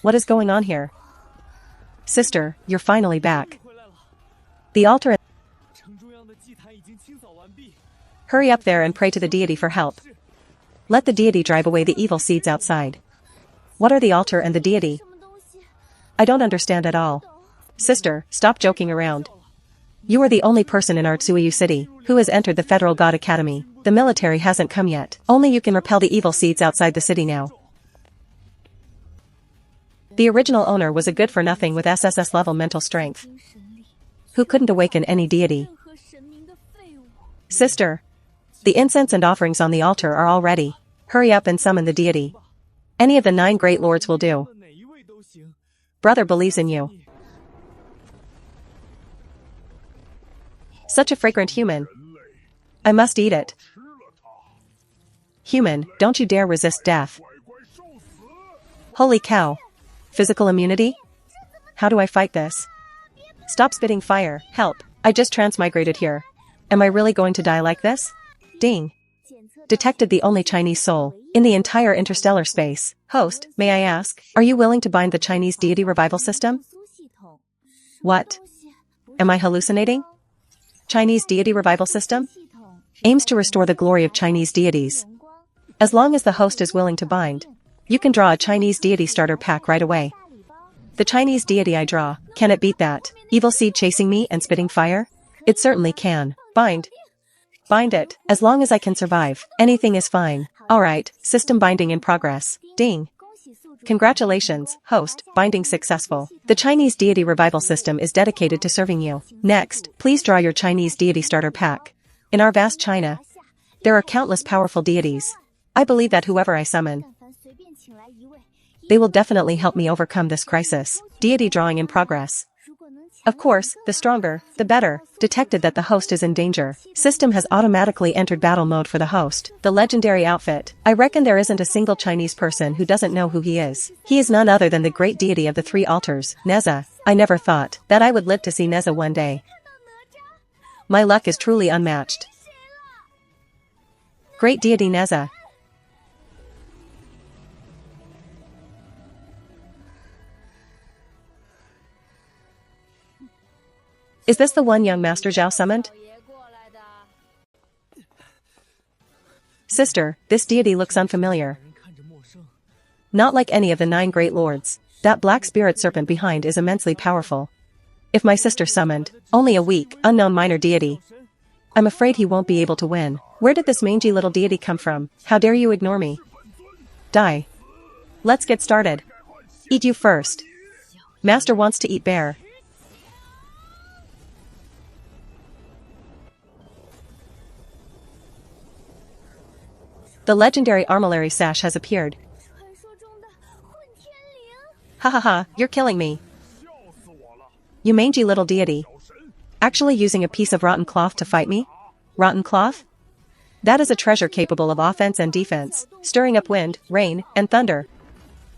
What is going on here? Sister, you're finally back. The altar. Hurry up there and pray to the deity for help. Let the deity drive away the evil seeds outside. What are the altar and the deity? I don't understand at all. Sister, stop joking around. You are the only person in Artsuyu City who has entered the Federal God Academy. The military hasn't come yet. Only you can repel the evil seeds outside the city now. The original owner was a good-for-nothing with SSS-level mental strength, who couldn't awaken any deity. Sister, the incense and offerings on the altar are all ready. Hurry up and summon the deity. Any of the 9 great lords will do. Brother believes in you. Such a fragrant human. I must eat it. Human, don't you dare resist death. Holy cow. Physical immunity? How do I fight this? Stop spitting fire, help. I just transmigrated here. Am I really going to die like this? Ding. Detected the only Chinese soul in the entire interstellar space. Host, may I ask, are you willing to bind the Chinese deity revival system? What? Am I hallucinating? Chinese deity revival system? Aims to restore the glory of Chinese deities. As long as the host is willing to bind, you can draw a Chinese deity starter pack right away. The Chinese deity I draw, can it beat that? Evil seed chasing me and spitting fire? It certainly can. Bind. Bind it. As long as I can survive, anything is fine. Alright, system binding in progress. Ding. Congratulations, host, binding successful. The Chinese deity revival system is dedicated to serving you. Next, please draw your Chinese deity starter pack. In our vast China, there are countless powerful deities. I believe that whoever I summon, they will definitely help me overcome this crisis. Deity drawing in progress. Of course, the stronger, the better. Detected that the host is in danger. System has automatically entered battle mode for the host. The legendary outfit. I reckon there isn't a single Chinese person who doesn't know who he is. He is none other than the great deity of the 3 altars, Neza. I never thought that I would live to see Neza one day. My luck is truly unmatched. Great deity Neza. Is this the one young Master Zhao summoned? Sister, this deity looks unfamiliar. Not like any of the 9 great lords. That black spirit serpent behind is immensely powerful. If my sister summoned only a weak, unknown minor deity, I'm afraid he won't be able to win. Where did this mangy little deity come from? How dare you ignore me? Die. Let's get started. Eat you first. Master wants to eat bear. The legendary armillary sash has appeared. Ha ha ha, you're killing me. You mangy little deity. Actually using a piece of rotten cloth to fight me? Rotten cloth? That is a treasure capable of offense and defense, stirring up wind, rain, and thunder.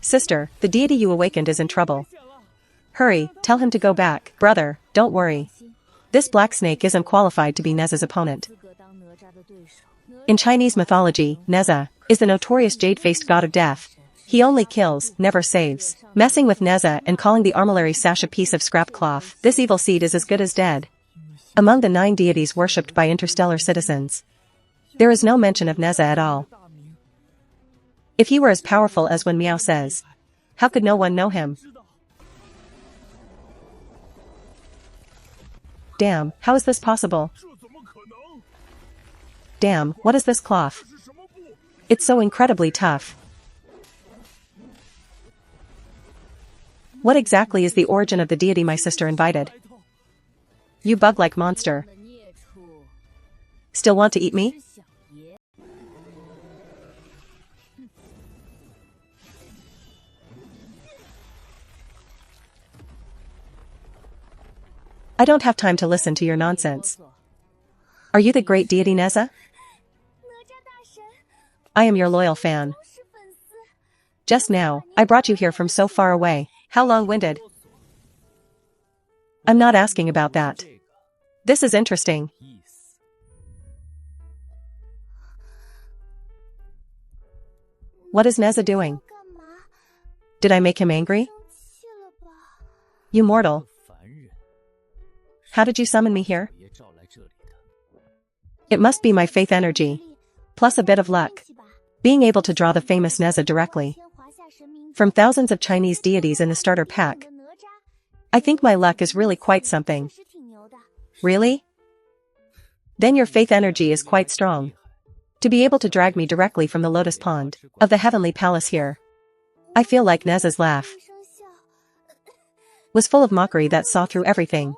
Sister, the deity you awakened is in trouble. Hurry, tell him to go back. Brother, don't worry. This black snake isn't qualified to be Neza's opponent. In Chinese mythology, Neza is the notorious jade-faced god of death. He only kills, never saves. Messing with Neza and calling the armillary sash a piece of scrap cloth, this evil seed is as good as dead. Among the 9 deities worshipped by interstellar citizens, there is no mention of Neza at all. If he were as powerful as when Miao says, how could no one know him? Damn, how is this possible? Damn, what is this cloth? It's so incredibly tough. What exactly is the origin of the deity my sister invited? You bug-like monster. Still want to eat me? I don't have time to listen to your nonsense. Are you the great deity Neza? I am your loyal fan. Just now, I brought you here from so far away. How long-winded? I'm not asking about that. This is interesting. What is Neza doing? Did I make him angry? You mortal. How did you summon me here? It must be my faith energy. Plus a bit of luck. Being able to draw the famous Neza directly from thousands of Chinese deities in the starter pack. I think my luck is really quite something. Really? Then your faith energy is quite strong. To be able to drag me directly from the lotus pond of the heavenly palace here. I feel like Neza's laugh was full of mockery that saw through everything.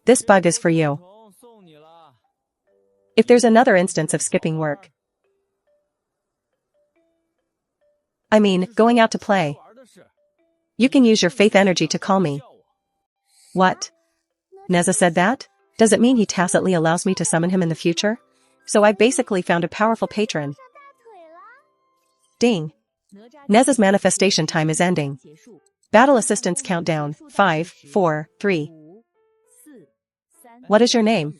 This bug is for you. If there's another instance of skipping work, I mean, going out to play, you can use your faith energy to call me. What? Neza said that? Does it mean he tacitly allows me to summon him in the future? So I've basically found a powerful patron. Ding. Neza's manifestation time is ending. Battle assistance countdown, 5, 4, 3. What is your name?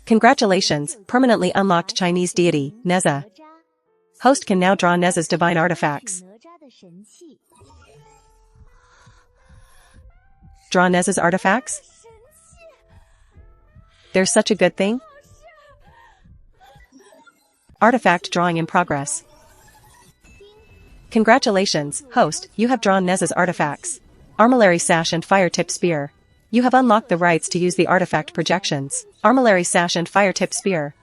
Congratulations, permanently unlocked Chinese deity, Neza. Host can now draw Neza's divine artifacts. Draw Neza's artifacts? There's such a good thing? Artifact drawing in progress. Congratulations, host, you have drawn Neza's artifacts. Armillary Sash and Fire-Tip Spear. You have unlocked the rights to use the artifact projections. Armillary Sash and Fire-Tip Spear.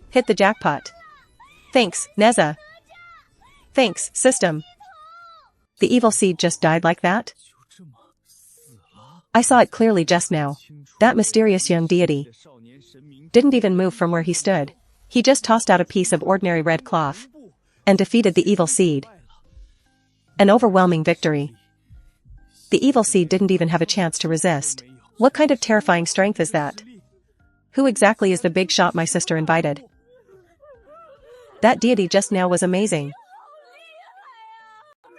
Hit the jackpot. Thanks, Neza. Thanks, system. The evil seed just died like that? I saw it clearly just now. That mysterious young deity didn't even move from where he stood. He just tossed out a piece of ordinary red cloth and defeated the evil seed. An overwhelming victory. The evil seed didn't even have a chance to resist. What kind of terrifying strength is that? Who exactly is the big shot my sister invited? That deity just now was amazing.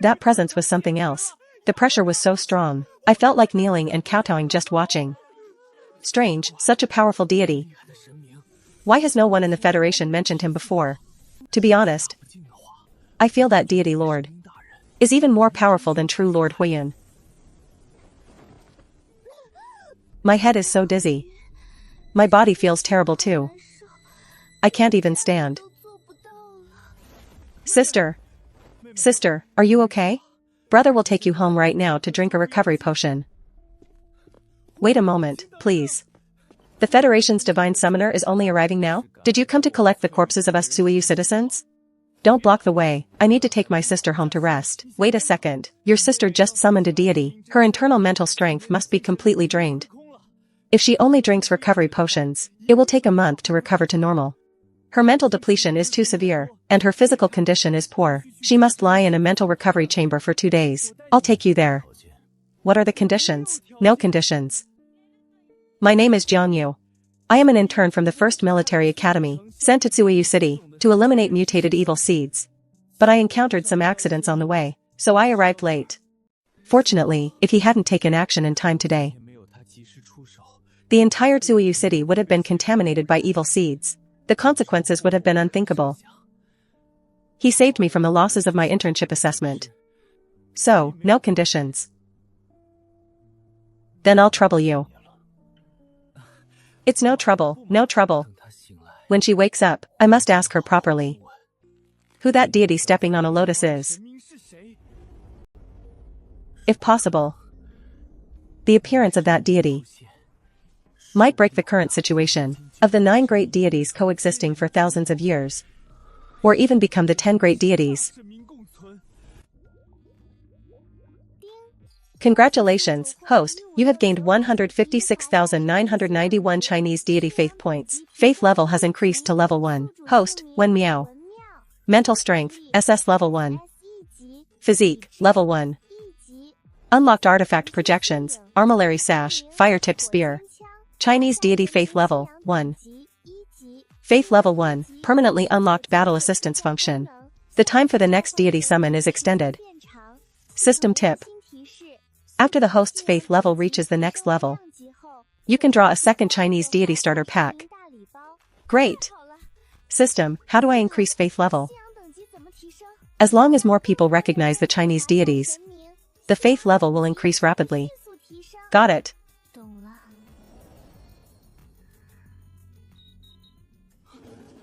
That presence was something else. The pressure was so strong. I felt like kneeling and kowtowing just watching. Strange, such a powerful deity. Why has no one in the Federation mentioned him before? To be honest, I feel that deity lord is even more powerful than true Lord Huiyun. My head is so dizzy. My body feels terrible too. I can't even stand. Sister. Sister, are you okay? Brother will take you home right now to drink a recovery potion. Wait a moment, please. The Federation's Divine Summoner is only arriving now? Did you come to collect the corpses of us Tsuiyu citizens? Don't block the way, I need to take my sister home to rest. Wait a second, your sister just summoned a deity. Her internal mental strength must be completely drained. If she only drinks recovery potions, it will take a month to recover to normal. Her mental depletion is too severe, and her physical condition is poor. She must lie in a mental recovery chamber for 2 days. I'll take you there. What are the conditions? No conditions. My name is Jiang Yu. I am an intern from the 1st Military Academy, sent to Tsuiyu City, to eliminate mutated evil seeds. But I encountered some accidents on the way, so I arrived late. Fortunately, if he hadn't taken action in time today, the entire Tsuiyu City would have been contaminated by evil seeds. The consequences would have been unthinkable. He saved me from the losses of my internship assessment. So, no conditions. Then I'll trouble you. It's no trouble, no trouble. When she wakes up, I must ask her properly who that deity stepping on a lotus is. If possible, the appearance of that deity might break the current situation of the 9 great deities coexisting for thousands of years, or even become the 10 great deities. Congratulations, host, you have gained 156,991 Chinese deity faith points. Faith level has increased to level 1. Host, Wen Miao. Mental strength, SS level 1. Physique, level 1. Unlocked artifact projections, armillary sash, fire-tip spear. Chinese deity faith level, 1. Faith level 1, permanently unlocked battle assistance function. The time for the next deity summon is extended. System tip. After the host's faith level reaches the next level, you can draw a second Chinese deity starter pack. Great. System, how do I increase faith level? As long as more people recognize the Chinese deities, the faith level will increase rapidly. Got it.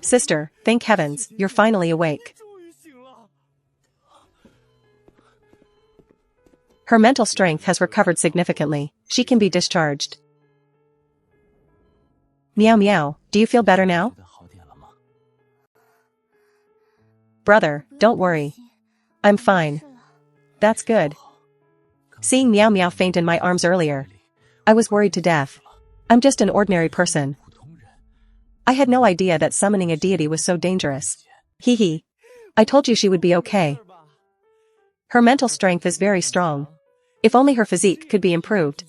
Sister, thank heavens, you're finally awake. Her mental strength has recovered significantly. She can be discharged. Meow meow, do you feel better now? Brother, don't worry. I'm fine. That's good. Seeing Meow Meow faint in my arms earlier, I was worried to death. I'm just an ordinary person. I had no idea that summoning a deity was so dangerous. Hee hee. I told you she would be okay. Her mental strength is very strong. If only her physique could be improved.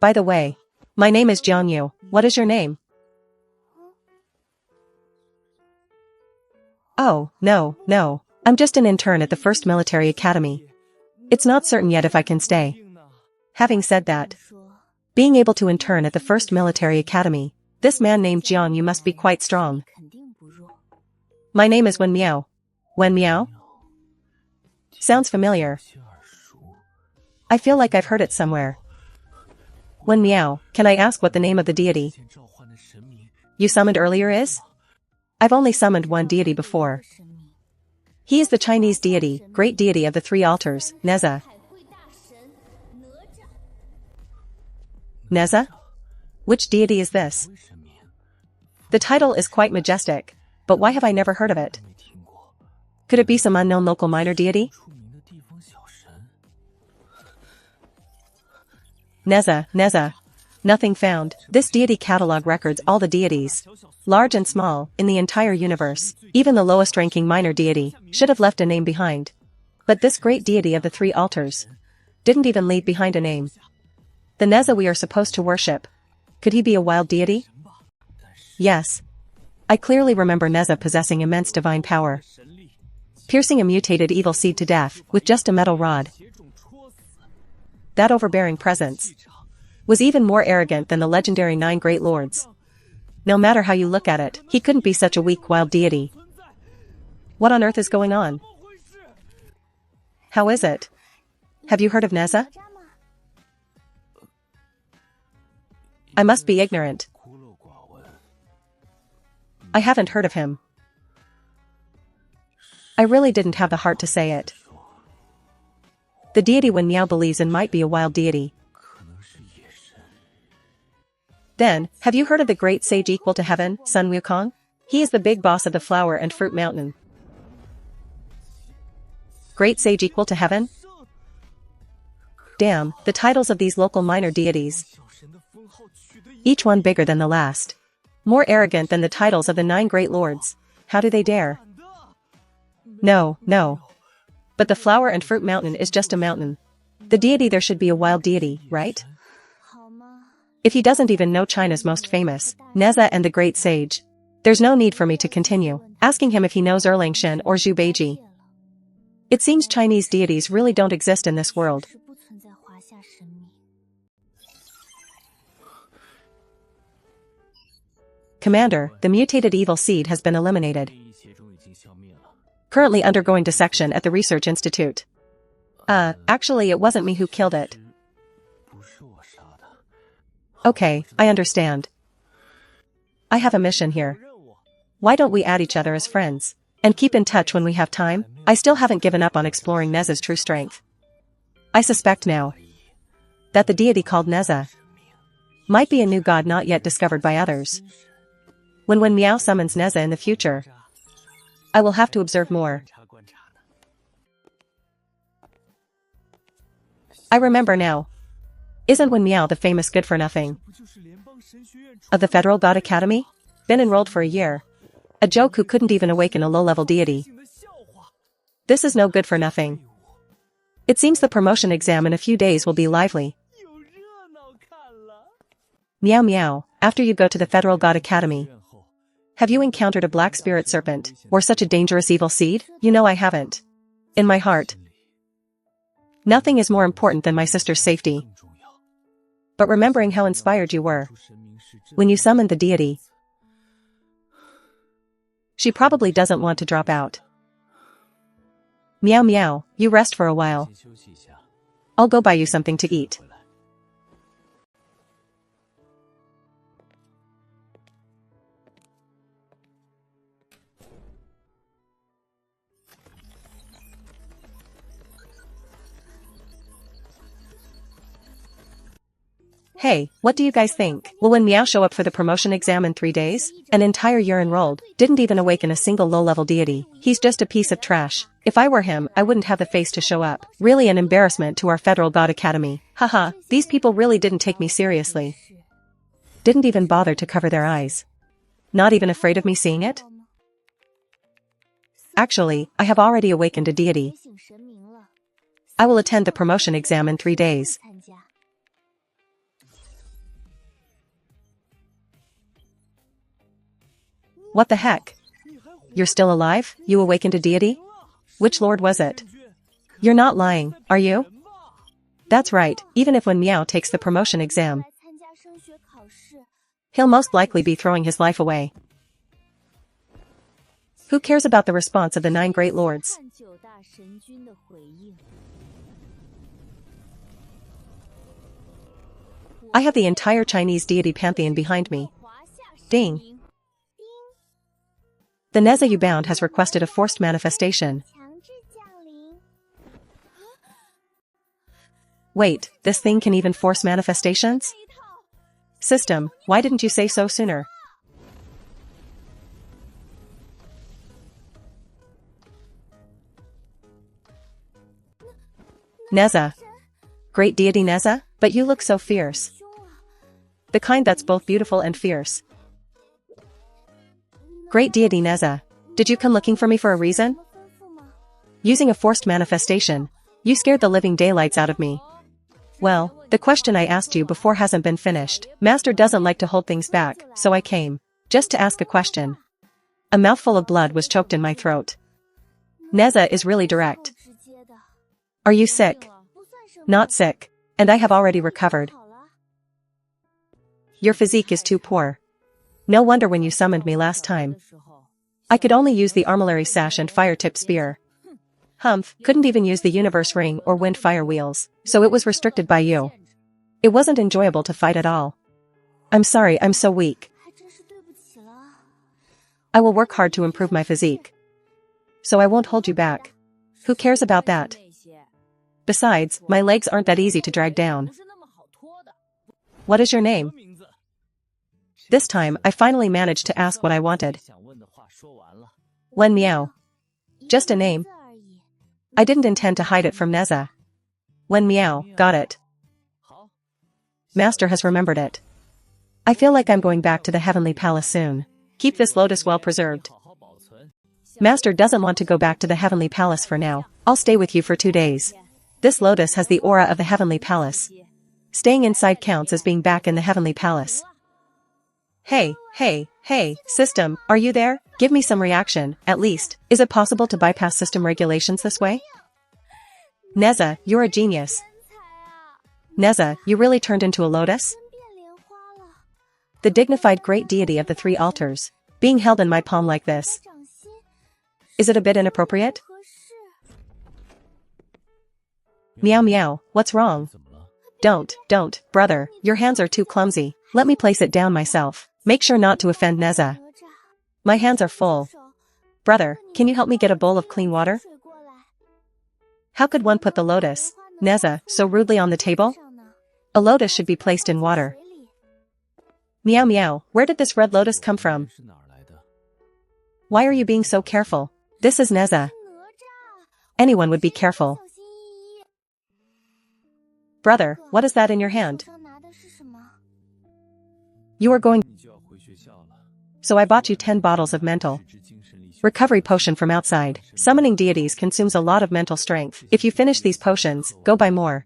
By the way, my name is Jiang Yu. What is your name? Oh, no. I'm just an intern at the first military academy. It's not certain yet if I can stay. Having said that, being able to intern at the first military academy, this man named Jiang Yu must be quite strong. My name is Wen Miao. Wen Miao? Sounds familiar. I feel like I've heard it somewhere. Wen Miao, can I ask what the name of the deity you summoned earlier is? I've only summoned one deity before. He is the Chinese deity, great deity of the three altars, Neza. Neza? Which deity is this? The title is quite majestic, but why have I never heard of it? Could it be some unknown local minor deity? Neza. Nothing found. This deity catalog records all the deities, large and small, in the entire universe. Even the lowest-ranking minor deity should have left a name behind. But this great deity of the three altars didn't even leave behind a name. The Neza we are supposed to worship. Could he be a wild deity? Yes. I clearly remember Neza possessing immense divine power, piercing a mutated evil seed to death with just a metal rod. That overbearing presence was even more arrogant than the legendary 9 Great Lords. No matter how you look at it, he couldn't be such a weak wild deity. What on earth is going on? How is it? Have you heard of Neza? I must be ignorant. I haven't heard of him. I really didn't have the heart to say it. The deity Wen Miao believes in might be a wild deity. Then, have you heard of the great sage equal to heaven, Sun Wukong? He is the big boss of the flower and fruit mountain. Great sage equal to heaven? Damn, the titles of these local minor deities. Each one bigger than the last. More arrogant than the titles of the 9 Great Lords. How do they dare? No. But the flower and fruit mountain is just a mountain. The deity there should be a wild deity, right? If he doesn't even know China's most famous, Neza and the Great Sage, there's no need for me to continue asking him if he knows Erlang Shen or Zhu Beiji. It seems Chinese deities really don't exist in this world. Commander, the mutated evil seed has been eliminated. Currently undergoing dissection at the Research Institute. Actually it wasn't me who killed it. Okay, I understand. I have a mission here. Why don't we add each other as friends? And keep in touch when we have time? I still haven't given up on exploring Neza's true strength. I suspect now that the deity called Neza might be a new god not yet discovered by others. When Wen Miao summons Neza in the future, I will have to observe more. I remember now. Isn't Wen Miao the famous good-for-nothing of the Federal God Academy? Been enrolled for a year. A joke who couldn't even awaken a low-level deity. This is no good for nothing. It seems the promotion exam in a few days will be lively. Meow meow, after you go to the Federal God Academy, have you encountered a black spirit serpent, or such a dangerous evil seed? You know I haven't. In my heart, nothing is more important than my sister's safety. But remembering how inspired you were when you summoned the deity, She probably doesn't want to drop out. Meow meow, you rest for a while. I'll go buy you something to eat. Hey, what do you guys think? Will when Meow show up for the promotion exam in 3 days? An entire year enrolled, didn't even awaken a single low-level deity. He's just a piece of trash. If I were him, I wouldn't have the face to show up. Really an embarrassment to our Federal God Academy. Haha, these people really didn't take me seriously. Didn't even bother to cover their eyes. Not even afraid of me seeing it? Actually, I have already awakened a deity. I will attend the promotion exam in 3 days. What the heck? You're still alive? You awakened a deity? Which lord was it? You're not lying, are you? That's right, even if when Meow takes the promotion exam, he'll most likely be throwing his life away. Who cares about the response of the 9 great lords? I have the entire Chinese deity pantheon behind me. Ding. The Neza you bound has requested a forced manifestation. Wait, this thing can even force manifestations? System, why didn't you say so sooner? Neza. Great deity Neza, but you look so fierce. The kind that's both beautiful and fierce. Great deity Neza, did you come looking for me for a reason? Using a forced manifestation, you scared the living daylights out of me. Well, the question I asked you before hasn't been finished. Master doesn't like to hold things back, so I came. Just to ask a question. A mouthful of blood was choked in my throat. Neza is really direct. Are you sick? Not sick. And I have already recovered. Your physique is too poor. No wonder when you summoned me last time. I could only use the armillary sash and fire-tipped spear. Humph, couldn't even use the universe ring or wind fire wheels, so it was restricted by you. It wasn't enjoyable to fight at all. I'm sorry, I'm so weak. I will work hard to improve my physique. So I won't hold you back. Who cares about that? Besides, my legs aren't that easy to drag down. What is your name? This time, I finally managed to ask what I wanted. Wen Miao. Just a name. I didn't intend to hide it from Neza. Wen Miao, got it. Master has remembered it. I feel like I'm going back to the Heavenly Palace soon. Keep this lotus well preserved. Master doesn't want to go back to the Heavenly Palace for now. I'll stay with you for 2 days. This lotus has the aura of the Heavenly Palace. Staying inside counts as being back in the Heavenly Palace. Hey, system, are you there? Give me some reaction, at least. Is it possible to bypass system regulations this way? Neza, you're a genius. Neza, you really turned into a lotus? The dignified great deity of the 3 altars, being held in my palm like this. Is it a bit inappropriate? Meow meow, what's wrong? Don't, brother, your hands are too clumsy. Let me place it down myself. Make sure not to offend Neza. My hands are full. Brother, can you help me get a bowl of clean water? How could one put the lotus, Neza, so rudely on the table? A lotus should be placed in water. Meow meow, where did this red lotus come from? Why are you being so careful? This is Neza. Anyone would be careful. Brother, what is that in your hand? You are going. So I bought you 10 bottles of mental recovery potion from outside. Summoning deities consumes a lot of mental strength. If you finish these potions, go buy more.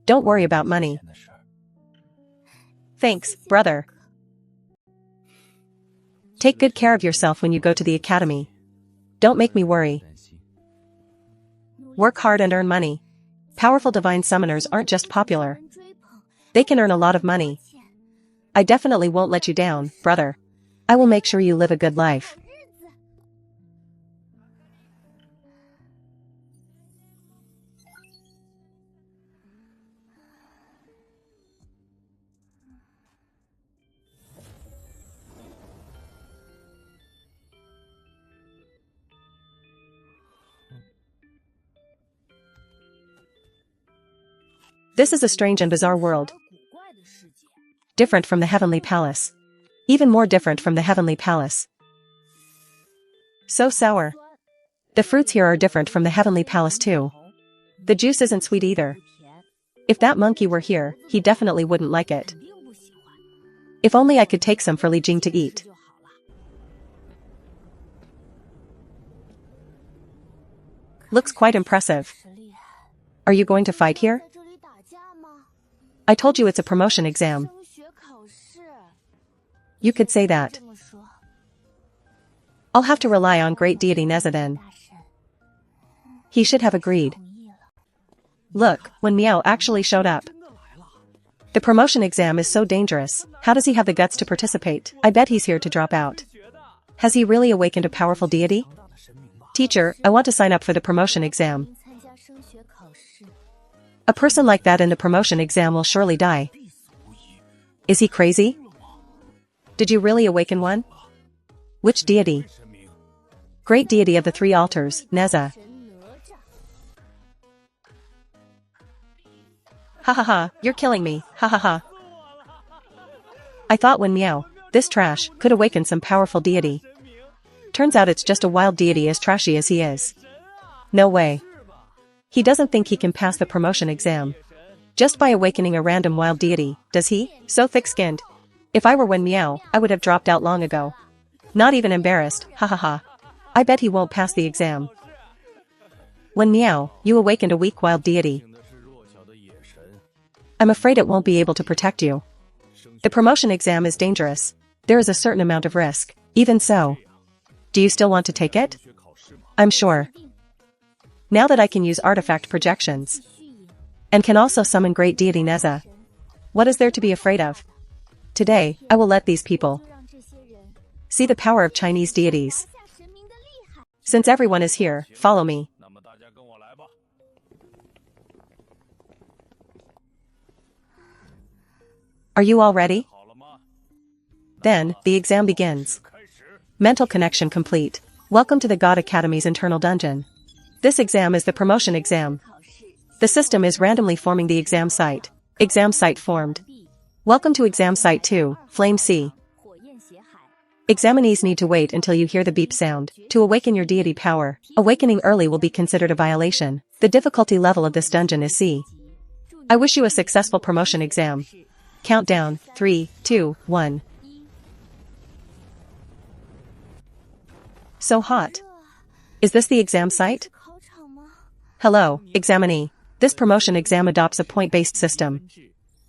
Don't worry about money. Thanks, brother. Take good care of yourself when you go to the academy. Don't make me worry. Work hard and earn money. Powerful divine summoners aren't just popular. They can earn a lot of money. I definitely won't let you down, brother. I will make sure you live a good life. This is a strange and bizarre world. Different from the heavenly palace. Even more different from the heavenly palace. So sour. The fruits here are different from the heavenly palace too. The juice isn't sweet either. If that monkey were here, he definitely wouldn't like it. If only I could take some for Li Jing to eat. Looks quite impressive. Are you going to fight here? I told you it's a promotion exam. You could say that. I'll have to rely on great deity Neza then. He should have agreed. Look, when Miao actually showed up. The promotion exam is so dangerous. How does he have the guts to participate? I bet he's here to drop out. Has he really awakened a powerful deity? Teacher, I want to sign up for the promotion exam. A person like that in the promotion exam will surely die. Is he crazy? Did you really awaken one? Which deity? Great deity of the three altars, Neza. Ha ha ha, you're killing me, ha ha ha. I thought when Miao, this trash, could awaken some powerful deity. Turns out it's just a wild deity as trashy as he is. No way. He doesn't think he can pass the promotion exam. Just by awakening a random wild deity, does he? So thick-skinned. If I were Wen Miao, I would have dropped out long ago. Not even embarrassed, ha ha ha. I bet he won't pass the exam. Wen Miao, you awakened a weak wild deity. I'm afraid it won't be able to protect you. The promotion exam is dangerous. There is a certain amount of risk. Even so. Do you still want to take it? I'm sure. Now that I can use artifact projections. And can also summon great deity Neza. What is there to be afraid of? Today, I will let these people see the power of Chinese deities. Since everyone is here, follow me. Are you all ready? Then, the exam begins. Mental connection complete. Welcome to the God Academy's internal dungeon. This exam is the promotion exam. The system is randomly forming the exam site. Exam site formed. Welcome to exam site 2, Flame Sea. Examinees need to wait until you hear the beep sound to awaken your deity power. Awakening early will be considered a violation. The difficulty level of this dungeon is C. I wish you a successful promotion exam. Countdown, 3, 2, 1. So hot. Is this the exam site? Hello, examinee. This promotion exam adopts a point-based system.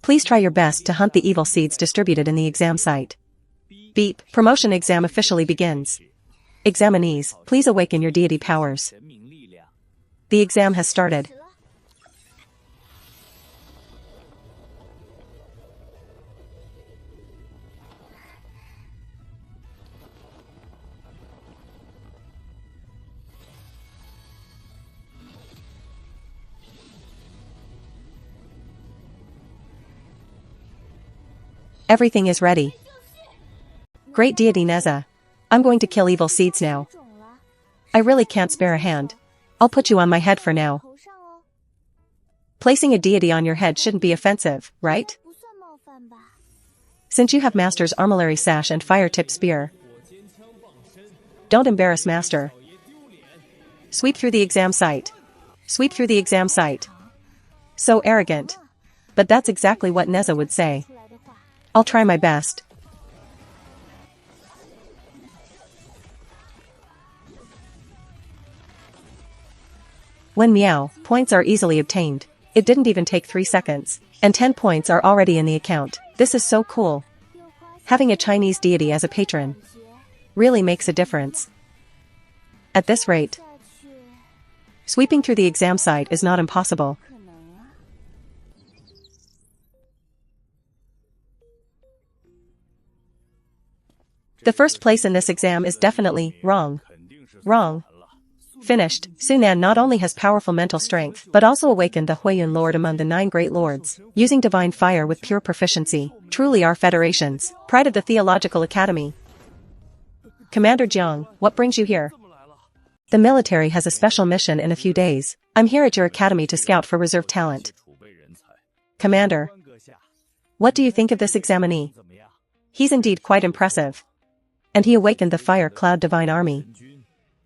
Please try your best to hunt the evil seeds distributed in the exam site. Beep. Promotion exam officially begins. Examinees, please awaken your deity powers. The exam has started. Everything is ready. Great deity Neza. I'm going to kill evil seeds now. I really can't spare a hand. I'll put you on my head for now. Placing a deity on your head shouldn't be offensive, right? Since you have Master's armillary sash and fire-tipped spear. Don't embarrass Master. Sweep through the exam site. Sweep through the exam site. So arrogant. But that's exactly what Neza would say. I'll try my best. When Miao, points are easily obtained. It didn't even take 3 seconds. And 10 points are already in the account. This is so cool. Having a Chinese deity as a patron really makes a difference. At this rate, sweeping through the exam site is not impossible. The first place in this exam is definitely wrong. Wrong. Finished. Sunan not only has powerful mental strength, but also awakened the Huiyun Lord among the 9 great lords, using divine fire with pure proficiency. Truly our federations, pride of the Theological Academy. Commander Jiang, what brings you here? The military has a special mission in a few days. I'm here at your academy to scout for reserve talent. Commander. What do you think of this examinee? He's indeed quite impressive. And he awakened the Fire Cloud Divine Army.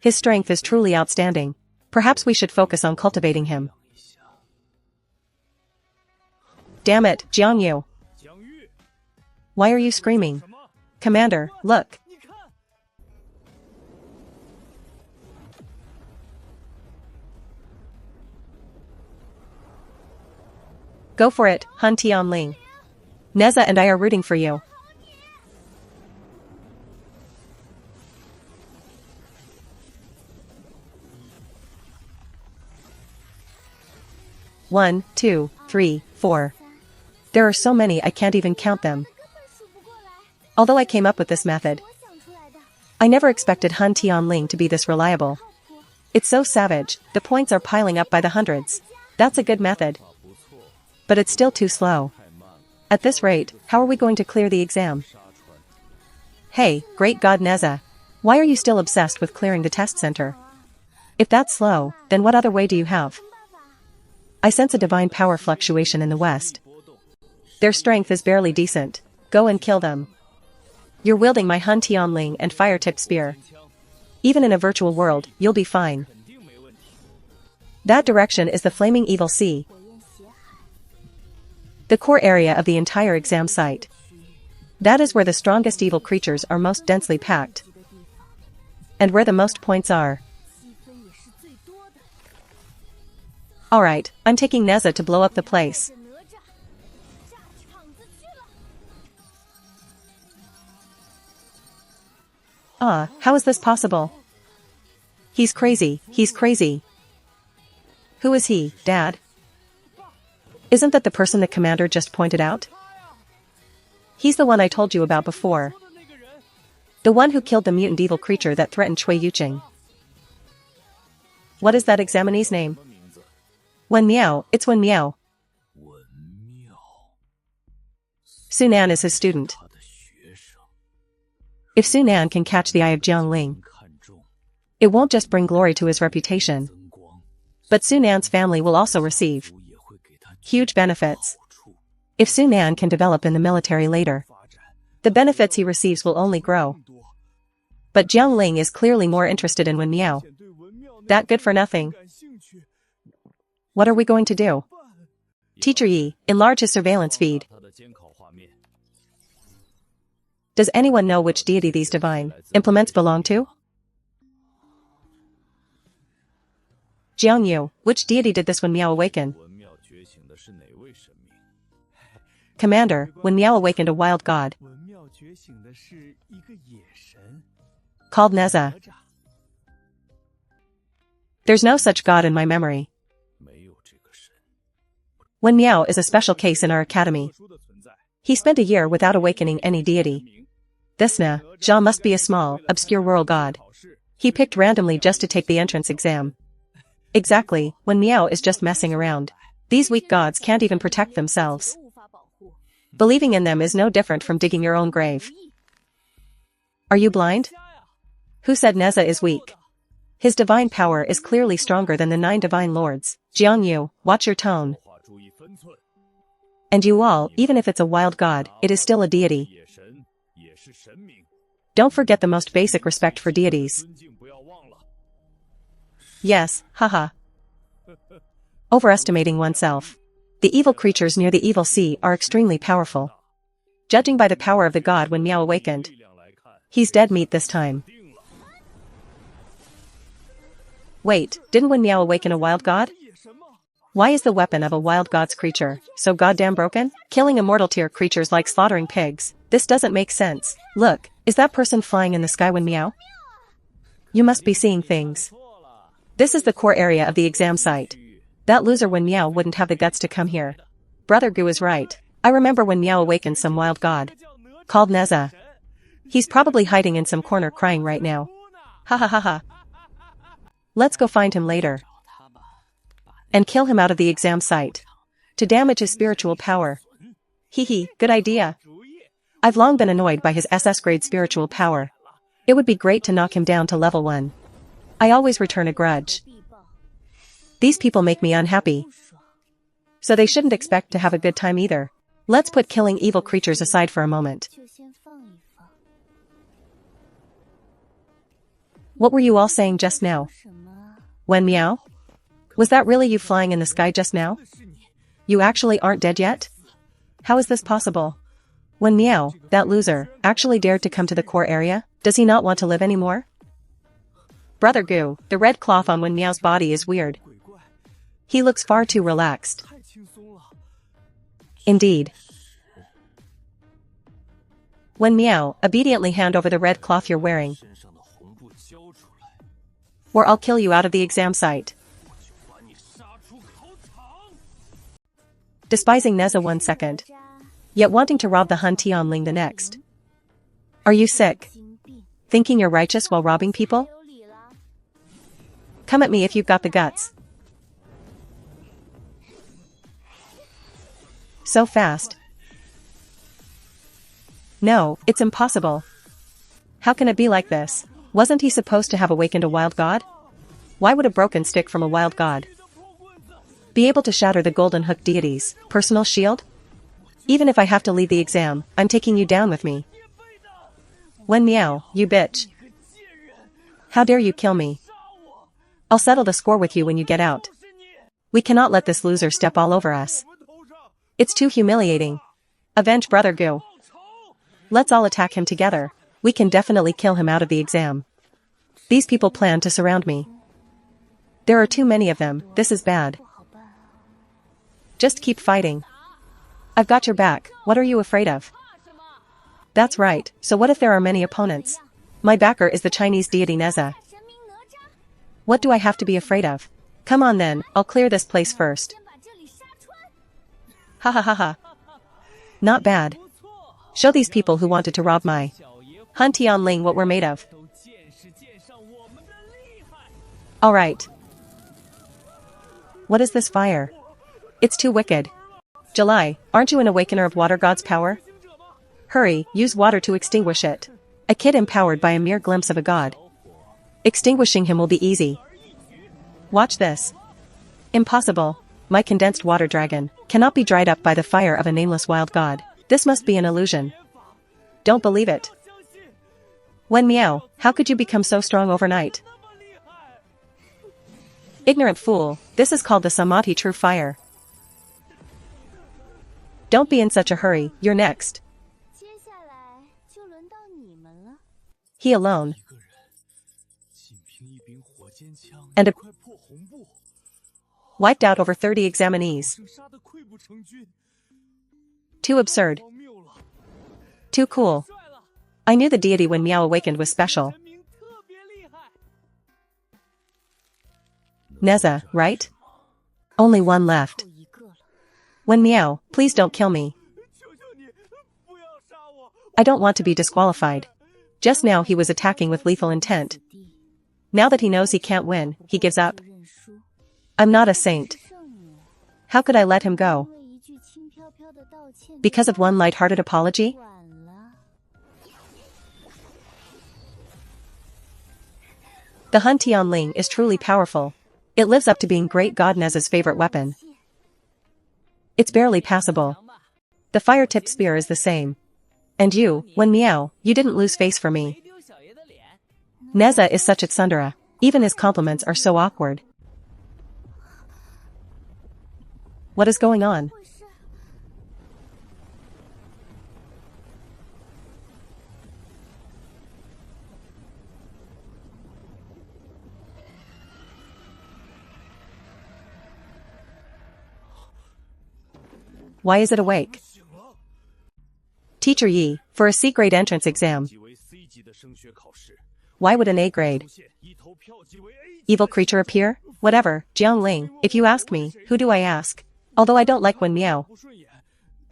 His strength is truly outstanding. Perhaps we should focus on cultivating him. Damn it, Jiang Yu. Why are you screaming? Commander, look. Go for it, Han Tianling. Neza and I are rooting for you. One, 2, 3, 4. There are so many I can't even count them. Although I came up with this method, I never expected Han Tianling to be this reliable. It's so savage, the points are piling up by the hundreds. That's a good method. But it's still too slow. At this rate, how are we going to clear the exam? Hey, great God Neza. Why are you still obsessed with clearing the test center? If that's slow, then what other way do you have? I sense a divine power fluctuation in the west. Their strength is barely decent. Go and kill them. You're wielding my Han Tianling and fire-tipped spear. Even in a virtual world, you'll be fine. That direction is the flaming evil sea. The core area of the entire exam site. That is where the strongest evil creatures are most densely packed. And where the most points are. Alright, I'm taking Neza to blow up the place. How is this possible? He's crazy, he's crazy. Who is he, Dad? Isn't that the person the commander just pointed out? He's the one I told you about before. The one who killed the mutant evil creature that threatened Cui Yuqing. What is that examinee's name? Wen Miao, it's Wen Miao. Sunan is his student. If Sunan can catch the eye of Jiang Ling, it won't just bring glory to his reputation, but Sunan's family will also receive huge benefits. If Sunan can develop in the military later, the benefits he receives will only grow. But Jiang Ling is clearly more interested in Wen Miao. That good for nothing. What are we going to do? Teacher Yi, enlarge his surveillance feed. Does anyone know which deity these divine implements belong to? Jiang Yu, which deity did this Wen Miao awaken? Commander, Wen Miao awakened a wild god called Neza. There's no such god in my memory. Wen Miao is a special case in our academy. He spent a year without awakening any deity. This Jia must be a small, obscure rural god. He picked randomly just to take the entrance exam. Exactly, Wen Miao is just messing around. These weak gods can't even protect themselves. Believing in them is no different from digging your own grave. Are you blind? Who said Neza is weak? His divine power is clearly stronger than the 9 divine lords. Jiang Yu, watch your tone. And you all, even if it's a wild god, it is still a deity. Don't forget the most basic respect for deities. Yes, haha. Overestimating oneself. The evil creatures near the evil sea are extremely powerful. Judging by the power of the god when Miao awakened, he's dead meat this time. Wait, didn't Wen Miao awaken a wild god? Why is the weapon of a wild god's creature so goddamn broken? Killing immortal tier creatures like slaughtering pigs. This doesn't make sense. Look, is that person flying in the sky Wen Miao? You must be seeing things. This is the core area of the exam site. That loser Wen Miao wouldn't have the guts to come here. Brother Gu is right. I remember when Miao awakened some wild god called Neza. He's probably hiding in some corner crying right now. Ha ha ha ha. Let's go find him later. And kill him out of the exam site. To damage his spiritual power. Hee hee, good idea. I've long been annoyed by his SS grade spiritual power. It would be great to knock him down to level 1. I always return a grudge. These people make me unhappy. So they shouldn't expect to have a good time either. Let's put killing evil creatures aside for a moment. What were you all saying just now? Wen Miao? Was that really you flying in the sky just now? You actually aren't dead yet? How is this possible? Wen Miao, that loser, actually dared to come to the core area? Does he not want to live anymore? Brother Gu, the red cloth on Wen Miao's body is weird. He looks far too relaxed. Indeed. Wen Miao, obediently hand over the red cloth you're wearing. Or I'll kill you out of the exam site. Despising Neza 1 second. Yet wanting to rob the Han Tianling the next. Are you sick? Thinking you're righteous while robbing people? Come at me if you've got the guts. So fast. No, it's impossible. How can it be like this? Wasn't he supposed to have awakened a wild god? Why would a broken stick from a wild god be able to shatter the golden hook deity's personal shield? Even if I have to leave the exam, I'm taking you down with me. Wen Miao, you bitch. How dare you kill me? I'll settle the score with you when you get out. We cannot let this loser step all over us. It's too humiliating. Avenge Brother Gu. Let's all attack him together. We can definitely kill him out of the exam. These people plan to surround me. There are too many of them, this is bad. Just keep fighting. I've got your back, what are you afraid of? That's right, so what if there are many opponents? My backer is the Chinese deity Neza. What do I have to be afraid of? Come on then, I'll clear this place first. Ha ha ha ha. Not bad. Show these people who wanted to rob my Han Tianling what we're made of. Alright. What is this fire? It's too wicked. July, aren't you an awakener of water god's power? Hurry, use water to extinguish it. A kid empowered by a mere glimpse of a god. Extinguishing him will be easy. Watch this. Impossible. My condensed water dragon cannot be dried up by the fire of a nameless wild god. This must be an illusion. Don't believe it. Wen Miao, how could you become so strong overnight? Ignorant fool, this is called the Samadhi true fire. Don't be in such a hurry, you're next. He alone. And wiped out over 30 examinees. Too absurd. Too cool. I knew the deity when Miao awakened was special. Neza, right? Only one left. Wen Miao, please don't kill me. I don't want to be disqualified. Just now he was attacking with lethal intent. Now that he knows he can't win, he gives up. I'm not a saint. How could I let him go? Because of one light-hearted apology? The Han Tianling is truly powerful. It lives up to being great god Neza's favorite weapon. It's barely passable. The fire-tipped spear is the same. And you, Wen Miao, you didn't lose face for me. Neza is such a tsundere. Even his compliments are so awkward. What is going on? Why is it awake? Teacher Yi, for a C-grade entrance exam. Why would an A-grade evil creature appear? Whatever, Jiang Ling, if you ask me, who do I ask? Although I don't like Wen Miao.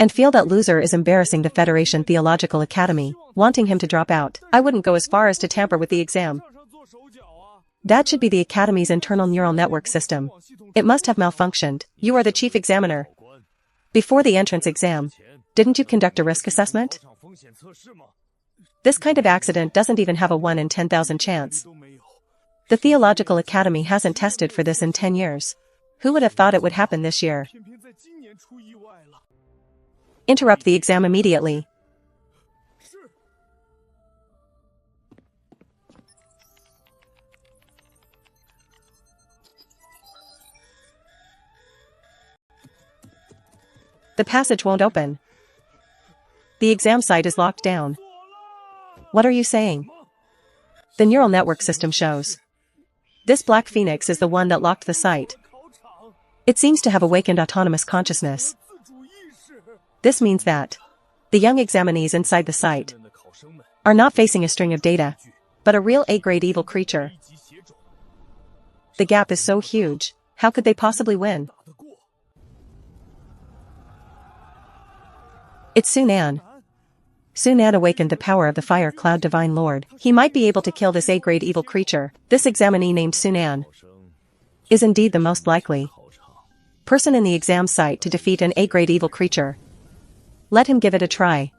And feel that loser is embarrassing the Federation Theological Academy, wanting him to drop out. I wouldn't go as far as to tamper with the exam. That should be the Academy's internal neural network system. It must have malfunctioned. You are the chief examiner. Before the entrance exam, didn't you conduct a risk assessment? This kind of accident doesn't even have a 1 in 10,000 chance. The Theological Academy hasn't tested for this in 10 years. Who would have thought it would happen this year? Interrupt the exam immediately. The passage won't open. The exam site is locked down. What are you saying? The neural network system shows. This Black Phoenix is the one that locked the site. It seems to have awakened autonomous consciousness. This means that the young examinees inside the site are not facing a string of data, but a real A-grade evil creature. The gap is so huge, how could they possibly win? It's Sunan. Sunan awakened the power of the Fire Cloud Divine Lord. He might be able to kill this A-grade evil creature. This examinee named Sunan is indeed the most likely person in the exam site to defeat an A-grade evil creature. Let him give it a try.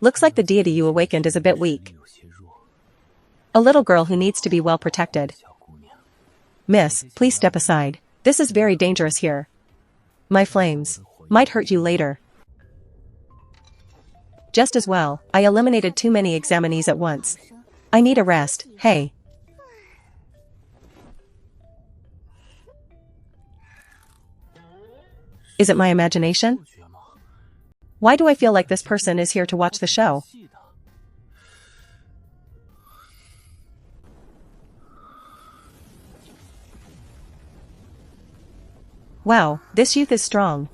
Looks like the deity you awakened is a bit weak. A little girl who needs to be well protected. Miss, please step aside. This is very dangerous here. My flames might hurt you later. Just as well, I eliminated too many examinees at once. I need a rest. Hey. Is it my imagination? Why do I feel like this person is here to watch the show? Wow, this youth is strong.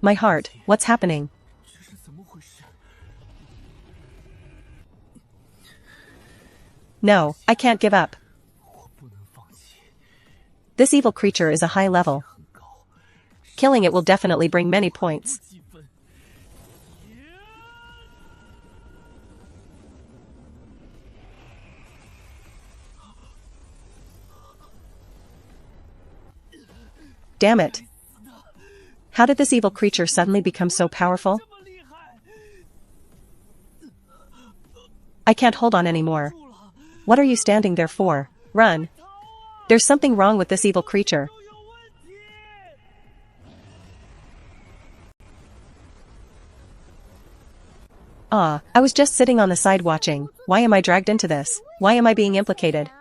My heart, what's happening? No, I can't give up. This evil creature is a high level. Killing it will definitely bring many points. Damn it. How did this evil creature suddenly become so powerful? I can't hold on anymore. What are you standing there for? Run. There's something wrong with this evil creature. Ah, I was just sitting on the side watching. Why am I dragged into this? Why am I being implicated?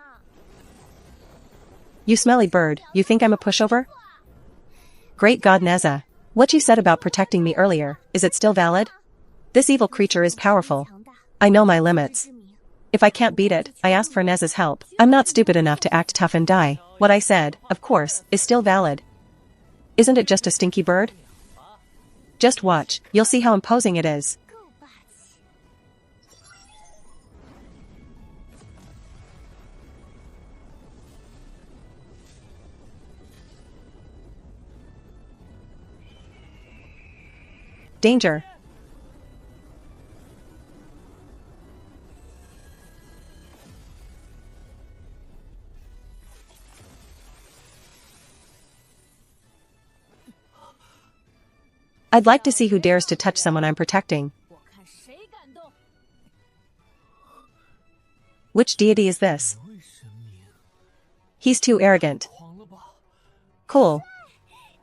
You smelly bird, you think I'm a pushover? Great God Neza. What you said about protecting me earlier, is it still valid? This evil creature is powerful. I know my limits. If I can't beat it, I ask for Neza's help. I'm not stupid enough to act tough and die. What I said, of course, is still valid. Isn't it just a stinky bird? Just watch, you'll see how imposing it is. Danger. I'd like to see who dares to touch someone I'm protecting. Which deity is this? He's too arrogant. Cool.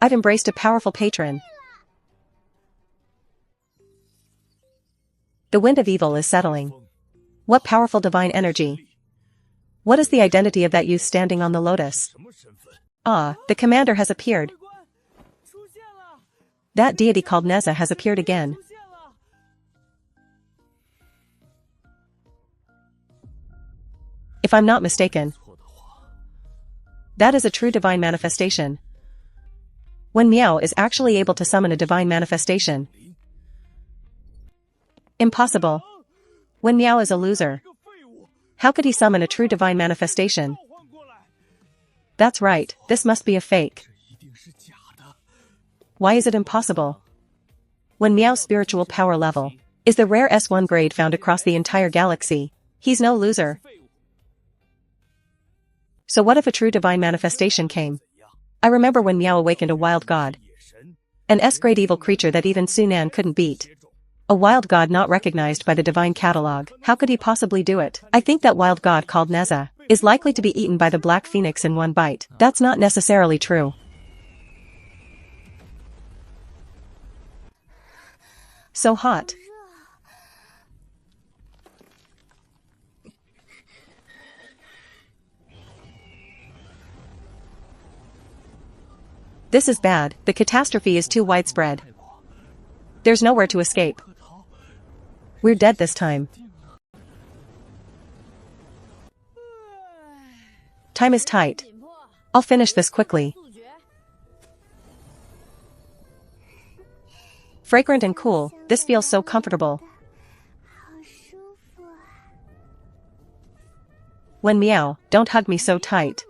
I've embraced a powerful patron. The wind of evil is settling. What powerful divine energy. What is the identity of that youth standing on the lotus? Ah, the commander has appeared. That deity called Neza has appeared again. If I'm not mistaken, that is a true divine manifestation. When Miao is actually able to summon a divine manifestation. Impossible. When Miao is a loser. How could he summon a true divine manifestation? That's right, this must be a fake. Why is it impossible? When Miao's spiritual power level is the rare S1 grade found across the entire galaxy, he's no loser. So what if a true divine manifestation came? I remember when Miao awakened a wild god. An S-grade evil creature that even Sunan couldn't beat. A wild god not recognized by the divine catalog. How could he possibly do it? I think that wild god called Neza is likely to be eaten by the Black Phoenix in one bite. That's not necessarily true. So hot. This is bad, the catastrophe is too widespread. There's nowhere to escape. We're dead this time. Time is tight. I'll finish this quickly. Fragrant and cool, this feels so comfortable. When Miao, don't hug me so tight.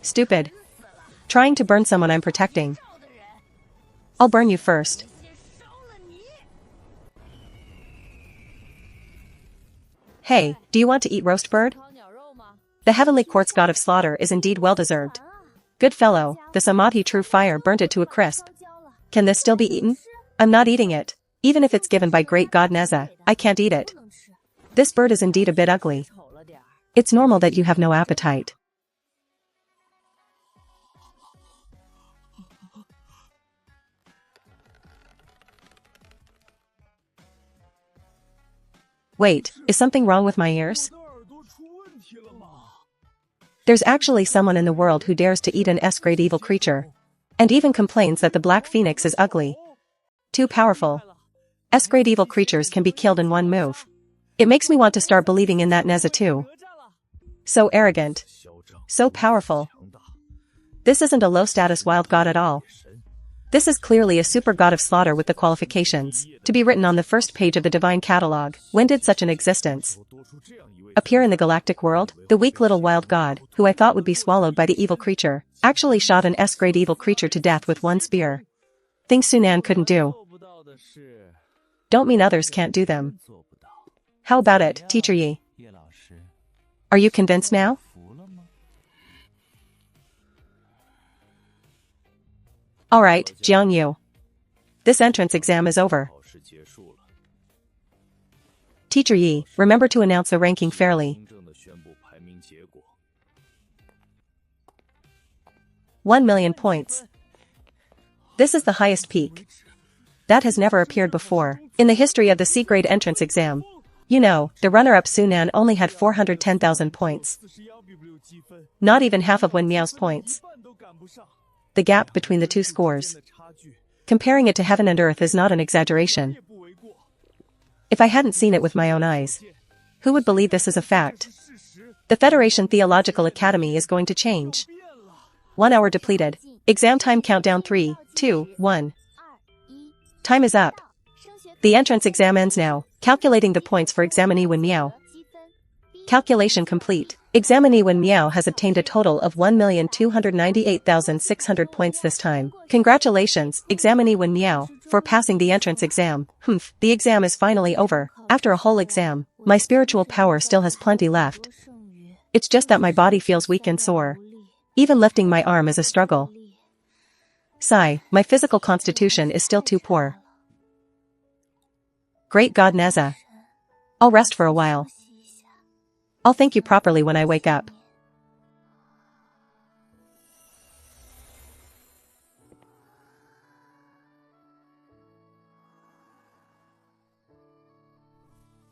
Stupid. Trying to burn someone I'm protecting. I'll burn you first. Hey, do you want to eat roast bird? The heavenly quartz god of slaughter is indeed well-deserved. Good fellow, the Samadhi true fire burnt it to a crisp. Can this still be eaten? I'm not eating it. Even if it's given by great god Neza, I can't eat it. This bird is indeed a bit ugly. It's normal that you have no appetite. Wait, is something wrong with my ears? There's actually someone in the world who dares to eat an S-grade evil creature. And even complains that the Black Phoenix is ugly. Too powerful. S-grade evil creatures can be killed in one move. It makes me want to start believing in that Neza too. So arrogant. So powerful. This isn't a low-status wild god at all. This is clearly a super god of slaughter with the qualifications to be written on the first page of the divine catalog. When did such an existence appear in the galactic world? The weak little wild god, who I thought would be swallowed by the evil creature, actually shot an S-grade evil creature to death with one spear. Things Sunan couldn't do. Don't mean others can't do them. How about it, Teacher Yi? Are you convinced now? Alright, Jiang Yu. This entrance exam is over. Teacher Yi, remember to announce the ranking fairly. 1,000,000 points. This is the highest peak. That has never appeared before in the history of the C-grade entrance exam. You know, the runner-up Sunan only had 410,000 points. Not even half of Wen Miao's points. The gap between the two scores. Comparing it to heaven and earth is not an exaggeration. If I hadn't seen it with my own eyes, who would believe this is a fact? The Federation Theological Academy is going to change. 1 hour depleted. Exam time countdown 3, 2, 1. Time is up. The entrance exam ends now. Calculating the points for examinee Wen Miao. Calculation complete. Examinee Wen Miao has obtained a total of 1,298,600 points this time. Congratulations, examinee Wen Miao, for passing the entrance exam. The exam is finally over. After a whole exam, my spiritual power still has plenty left. It's just that my body feels weak and sore. Even lifting my arm is a struggle. Sigh, my physical constitution is still too poor. Great God Neza. I'll rest for a while. I'll thank you properly when I wake up.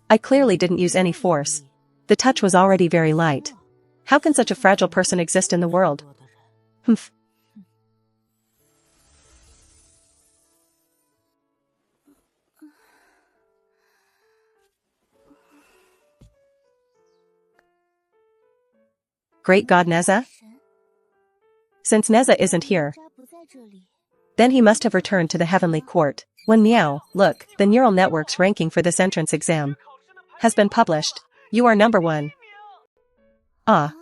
I clearly didn't use any force. The touch was already very light. How can such a fragile person exist in the world? Humph. Great God Neza? Since Neza isn't here, then he must have returned to the heavenly court. When meow, look, the neural network's ranking for this entrance exam has been published. You are number 1. Ah.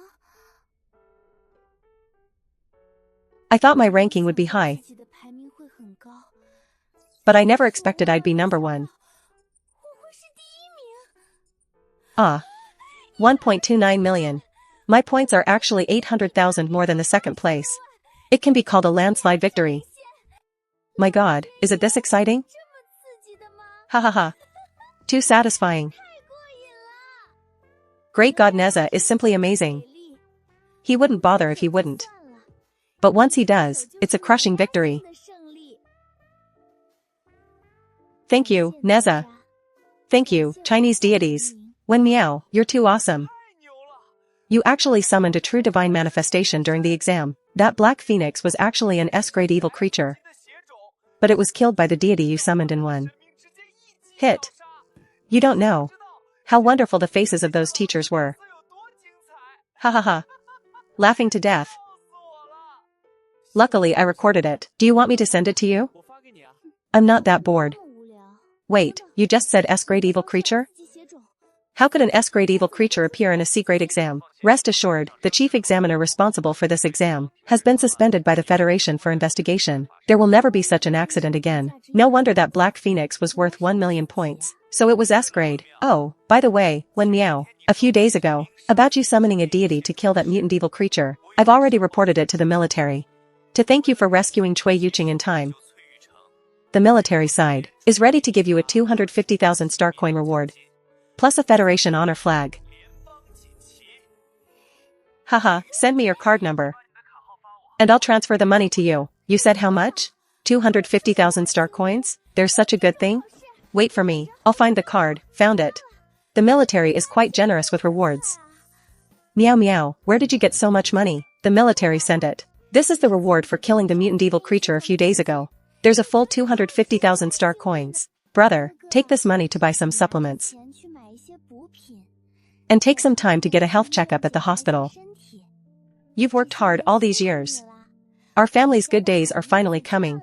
I thought my ranking would be high, but I never expected I'd be number 1. Ah. 1.29 million. My points are actually 800,000 more than the second place. It can be called a landslide victory. My God, is it this exciting? Ha ha ha. Too satisfying. Great God Neza is simply amazing. He wouldn't bother if he wouldn't. But once he does, it's a crushing victory. Thank you, Neza. Thank you, Chinese deities. When meow, you're too awesome. You actually summoned a true divine manifestation during the exam. That black phoenix was actually an S-grade evil creature. But it was killed by the deity you summoned in one hit. You don't know how wonderful the faces of those teachers were. Ha ha ha. Laughing to death. Luckily I recorded it. Do you want me to send it to you? I'm not that bored. Wait, you just said S-grade evil creature? How could an S-grade evil creature appear in a C-grade exam? Rest assured, the chief examiner responsible for this exam has been suspended by the Federation for investigation. There will never be such an accident again. No wonder that Black Phoenix was worth 1 million points. So it was S-grade. Oh, by the way, when meow, a few days ago, about you summoning a deity to kill that mutant evil creature, I've already reported it to the military. To thank you for rescuing Cui Yuqing in time. The military side is ready to give you a 250,000 star coin reward. Plus a Federation honor flag. Haha, send me your card number. And I'll transfer the money to you. You said how much? 250,000 star coins? There's such a good thing? Wait for me, I'll find the card. Found it. The military is quite generous with rewards. Meow meow, where did you get so much money? The military sent it. This is the reward for killing the mutant evil creature a few days ago. There's a full 250,000 star coins. Brother, take this money to buy some supplements. And take some time to get a health checkup at the hospital. You've worked hard all these years. Our family's good days are finally coming.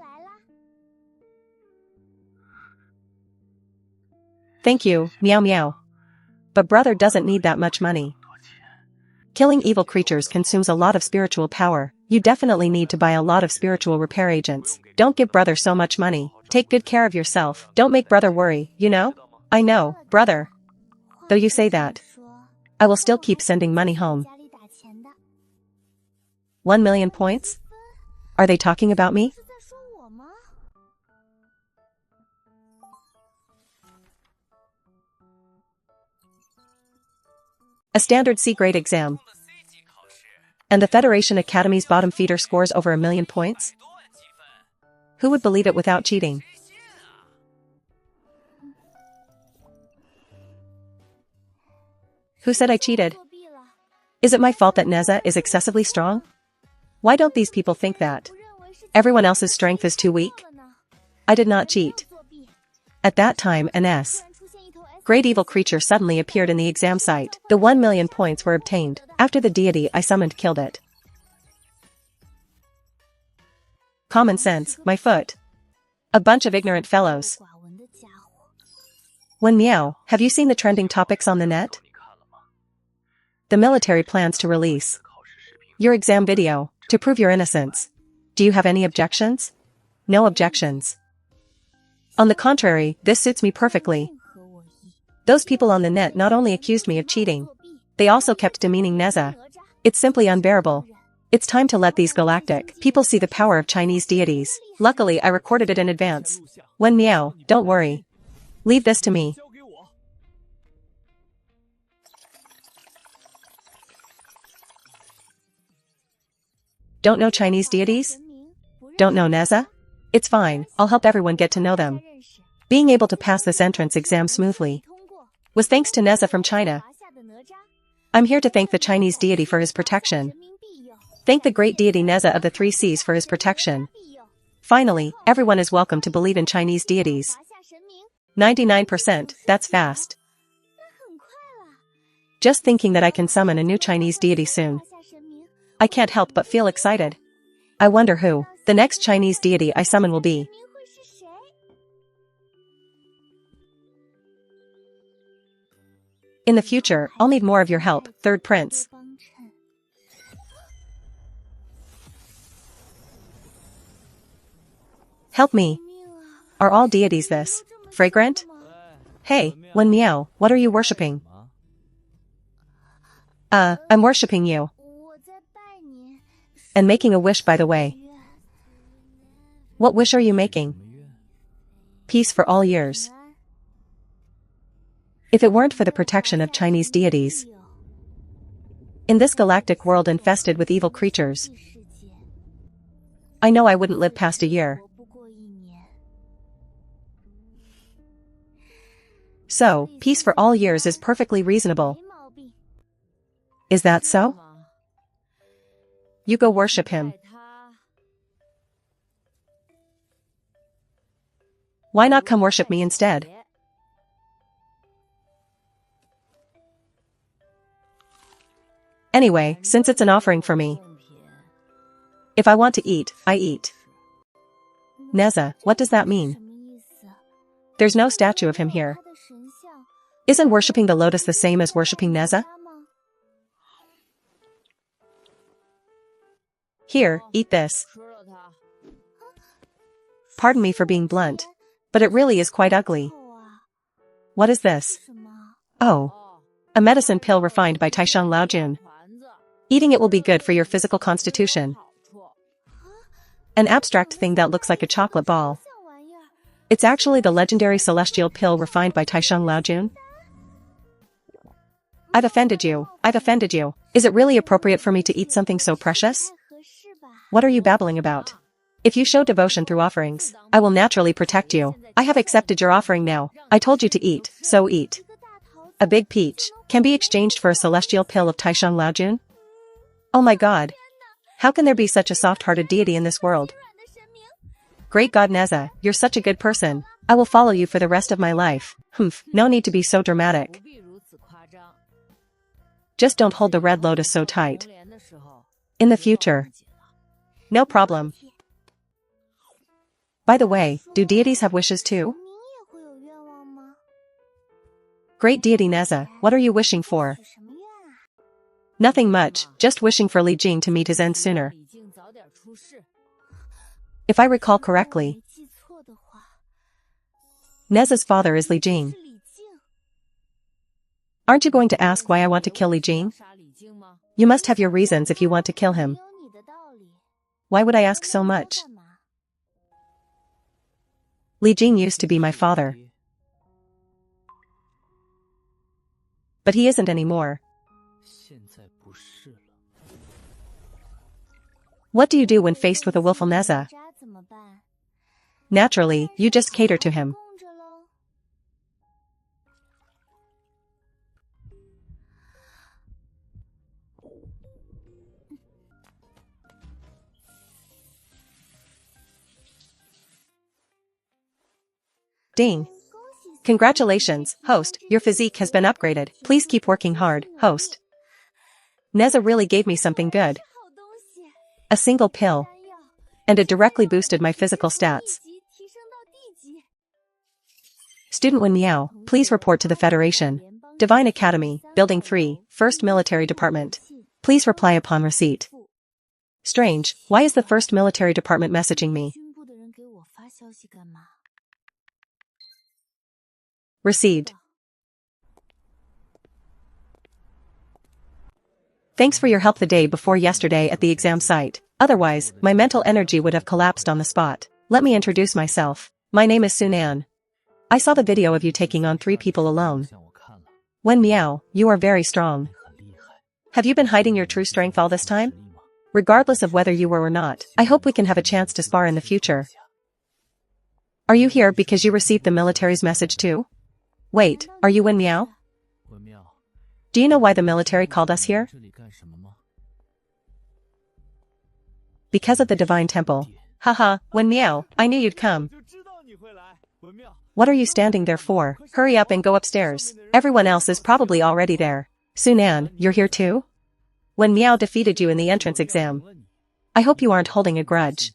Thank you, meow meow. But brother doesn't need that much money. Killing evil creatures consumes a lot of spiritual power. You definitely need to buy a lot of spiritual repair agents. Don't give brother so much money. Take good care of yourself. Don't make brother worry, you know? I know, brother. Though you say that, I will still keep sending money home. 1 million points? Are they talking about me? A standard C-grade exam. And the Federation Academy's bottom feeder scores over 1 million points? Who would believe it without cheating? Who said I cheated? Is it my fault that Neza is excessively strong? Why don't these people think that everyone else's strength is too weak? I did not cheat. At that time, an S-grade evil creature suddenly appeared in the exam site. The 1 million points were obtained after the deity I summoned killed it. Common sense, my foot. A bunch of ignorant fellows. When meow, have you seen the trending topics on the net? The military plans to release your exam video to prove your innocence. Do you have any objections? No objections. On the contrary, this suits me perfectly. Those people on the net not only accused me of cheating, they also kept demeaning Neza. It's simply unbearable. It's time to let these galactic people see the power of Chinese deities. Luckily I recorded it in advance. When meow, don't worry. Leave this to me. Don't know Chinese deities? Don't know Neza? It's fine, I'll help everyone get to know them. Being able to pass this entrance exam smoothly was thanks to Neza from China. I'm here to thank the Chinese deity for his protection. Thank the great deity Neza of the 3 Seas for his protection. Finally, everyone is welcome to believe in Chinese deities. 99%, that's fast. Just thinking that I can summon a new Chinese deity soon. I can't help but feel excited. I wonder who the next Chinese deity I summon will be. In the future, I'll need more of your help, Third Prince. Help me. Are all deities this fragrant? Hey, Wen Miao, what are you worshipping? I'm worshipping you. And making a wish, by the way. What wish are you making? Peace for all years. If it weren't for the protection of Chinese deities in this galactic world infested with evil creatures, I know I wouldn't live past a year. So, peace for all years is perfectly reasonable. Is that so? You go worship him. Why not come worship me instead? Anyway, since it's an offering for me, if I want to eat, I eat. Neza, what does that mean? There's no statue of him here. Isn't worshipping the lotus the same as worshipping Neza? Here, eat this. Pardon me for being blunt, but it really is quite ugly. What is this? Oh, a medicine pill refined by Taisheng Laojun. Eating it will be good for your physical constitution. An abstract thing that looks like a chocolate ball. It's actually the legendary celestial pill refined by Taisheng Laojun. I've offended you. I've offended you. Is it really appropriate for me to eat something so precious? What are you babbling about? If you show devotion through offerings, I will naturally protect you. I have accepted your offering now. I told you to eat, so eat. A big peach can be exchanged for a celestial pill of Taisheng Laojun? Oh my god. How can there be such a soft-hearted deity in this world? Great God Neza, you're such a good person. I will follow you for the rest of my life. Humph, no need to be so dramatic. Just don't hold the red lotus so tight. In the future. No problem. By the way, do deities have wishes too? Great deity Neza, what are you wishing for? Nothing much, just wishing for Li Jing to meet his end sooner. If I recall correctly, Neza's father is Li Jing. Aren't you going to ask why I want to kill Li Jing? You must have your reasons if you want to kill him. Why would I ask so much? Li Jing used to be my father. But he isn't anymore. What do you do when faced with a willful Neza? Naturally, you just cater to him. Ding. Congratulations, host, your physique has been upgraded. Please keep working hard, host. Neza really gave me something good. A single pill. And it directly boosted my physical stats. Student Wen Miao, please report to the Federation. Divine Academy, Building 3, 1st Military Department. Please reply upon receipt. Strange, why is the 1st Military Department messaging me? Received. Thanks for your help the day before yesterday at the exam site. Otherwise, my mental energy would have collapsed on the spot. Let me introduce myself. My name is Sunan. I saw the video of you taking on 3 people alone. Wen Miao, you are very strong. Have you been hiding your true strength all this time? Regardless of whether you were or not, I hope we can have a chance to spar in the future. Are you here because you received the military's message too? Wait, are you Wen Miao? Do you know why the military called us here? Because of the divine temple. Haha, Wen Miao, I knew you'd come. What are you standing there for? Hurry up and go upstairs. Everyone else is probably already there. Sunan, you're here too? Wen Miao defeated you in the entrance exam. I hope you aren't holding a grudge.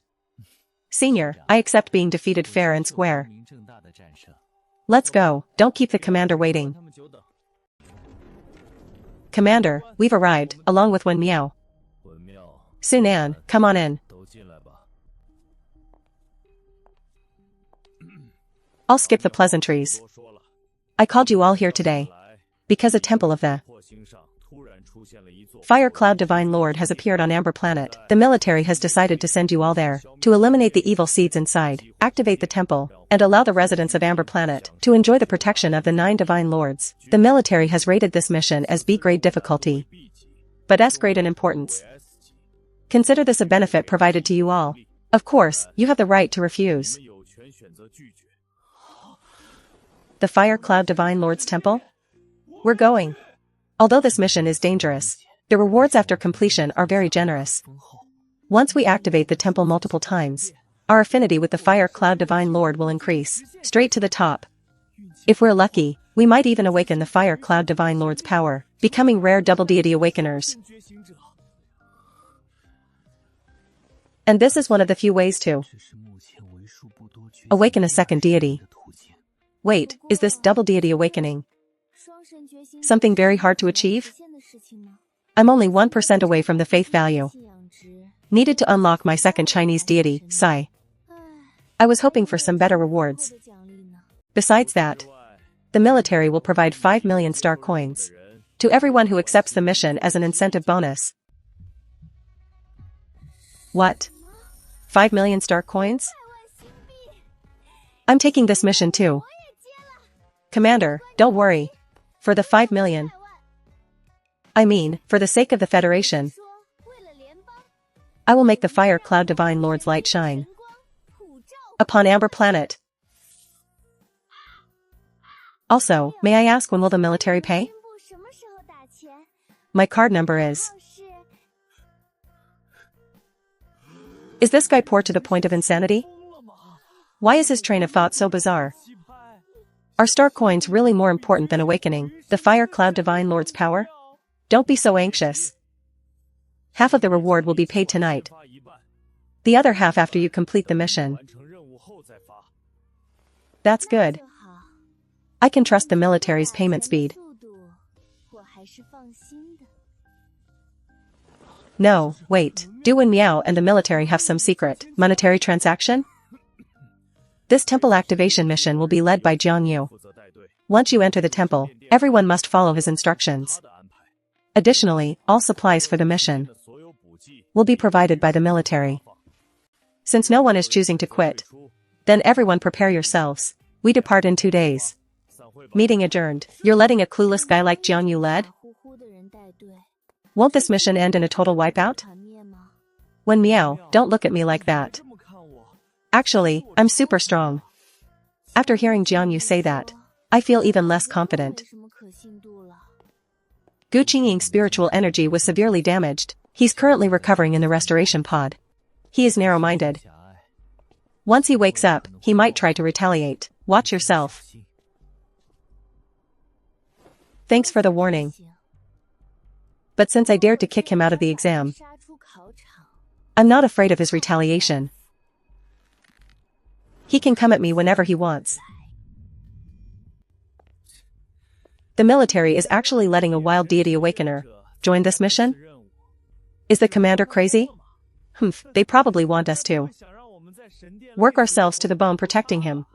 Senior, I accept being defeated fair and square. Let's go, don't keep the commander waiting. Commander, we've arrived, along with Wen Miao. Sunan, come on in. I'll skip the pleasantries. I called you all here today because a temple of the Fire Cloud Divine Lord has appeared on Amber Planet. The military has decided to send you all there to eliminate the evil seeds inside, activate the temple, and allow the residents of Amber Planet to enjoy the protection of the 9 Divine Lords. The military has rated this mission as B-grade difficulty, but S-grade in importance. Consider this a benefit provided to you all. Of course, you have the right to refuse. The Fire Cloud Divine Lord's Temple? We're going. Although this mission is dangerous, the rewards after completion are very generous. Once we activate the temple multiple times, our affinity with the Fire Cloud Divine Lord will increase, straight to the top. If we're lucky, we might even awaken the Fire Cloud Divine Lord's power, becoming rare double deity awakeners. And this is one of the few ways to awaken a second deity. Wait, is this double deity awakening something very hard to achieve? I'm only 1% away from the faith value needed to unlock my second Chinese deity, Sai. I was hoping for some better rewards. Besides that, the military will provide 5 million star coins to everyone who accepts the mission as an incentive bonus. What? 5 million star coins? I'm taking this mission too. Commander, don't worry. For the 5 million. I mean, for the sake of the Federation, I will make the Fire Cloud Divine Lord's light shine upon Amber Planet. Also, may I ask when will the military pay? My card number is... Is this guy poor to the point of insanity? Why is his train of thought so bizarre? Are star coins really more important than awakening the Fire Cloud Divine Lord's power? Don't be so anxious. Half of the reward will be paid tonight. The other half after you complete the mission. That's good. I can trust the military's payment speed. No, wait. Do Wen Miao and the military have some secret monetary transaction? This temple activation mission will be led by Jiang Yu. Once you enter the temple, everyone must follow his instructions. Additionally, all supplies for the mission will be provided by the military. Since no one is choosing to quit, then everyone prepare yourselves. We depart in 2 days. Meeting adjourned. You're letting a clueless guy like Jiang Yu lead? Won't this mission end in a total wipeout? Wen Miao, don't look at me like that. Actually, I'm super strong. After hearing Jiang Yu say that, I feel even less confident. Gu Qingying's spiritual energy was severely damaged. He's currently recovering in the restoration pod. He is narrow-minded. Once he wakes up, he might try to retaliate. Watch yourself. Thanks for the warning. But since I dared to kick him out of the exam, I'm not afraid of his retaliation. He can come at me whenever he wants. The military is actually letting a wild deity awakener join this mission? Is the commander crazy? They probably want us to work ourselves to the bone protecting him.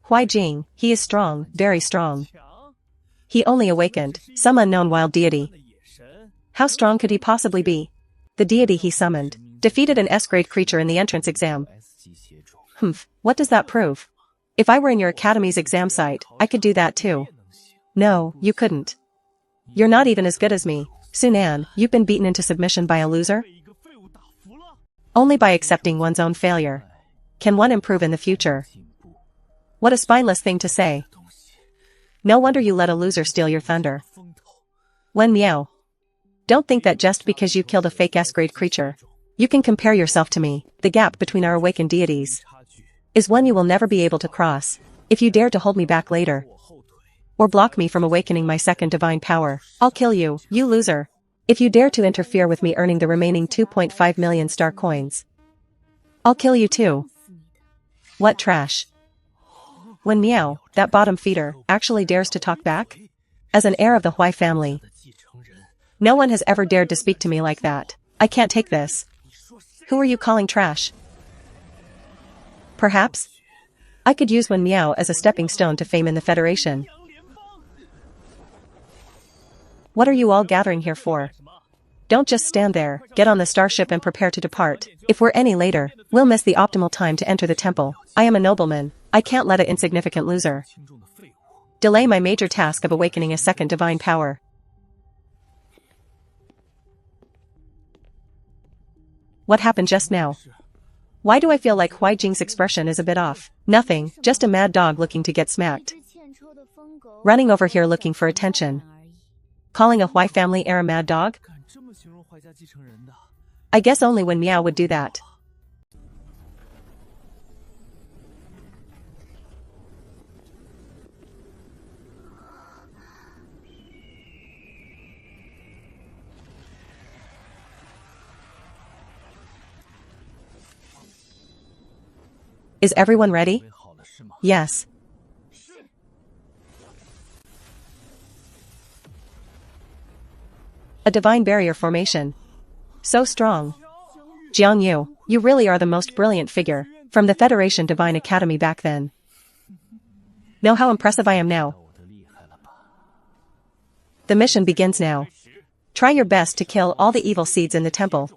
Huai Jing, he is strong, very strong. He only awakened some unknown wild deity. How strong could he possibly be? The deity he summoned defeated an S-grade creature in the entrance exam. What does that prove? If I were in your academy's exam site, I could do that too. No, you couldn't. You're not even as good as me. Sunan, you've been beaten into submission by a loser? Only by accepting one's own failure can one improve in the future. What a spineless thing to say. No wonder you let a loser steal your thunder. Wen Miao. Don't think that just because you killed a fake S-grade creature, you can compare yourself to me. The gap between our awakened deities is one you will never be able to cross. If you dare to hold me back later, or block me from awakening my second divine power, I'll kill you, you loser. If you dare to interfere with me earning the remaining 2.5 million star coins, I'll kill you too. What trash. When Miao, that bottom feeder, actually dares to talk back? As an heir of the Hui family, no one has ever dared to speak to me like that. I can't take this. Who are you calling trash? Perhaps I could use Wen Miao as a stepping stone to fame in the Federation. What are you all gathering here for? Don't just stand there, get on the starship and prepare to depart. If we're any later, we'll miss the optimal time to enter the temple. I am a nobleman. I can't let an insignificant loser delay my major task of awakening a second divine power. What happened just now? Why do I feel like Hui Jing's expression is a bit off? Nothing, just a mad dog looking to get smacked. Running over here looking for attention. Calling a Hui family heir a mad dog? I guess only Wen Miao would do that. Is everyone ready? Yes. A divine barrier formation. So strong. Jiang Yu, you really are the most brilliant figure from the Federation Divine Academy back then. Know how impressive I am now? The mission begins now. Try your best to kill all the evil seeds in the temple.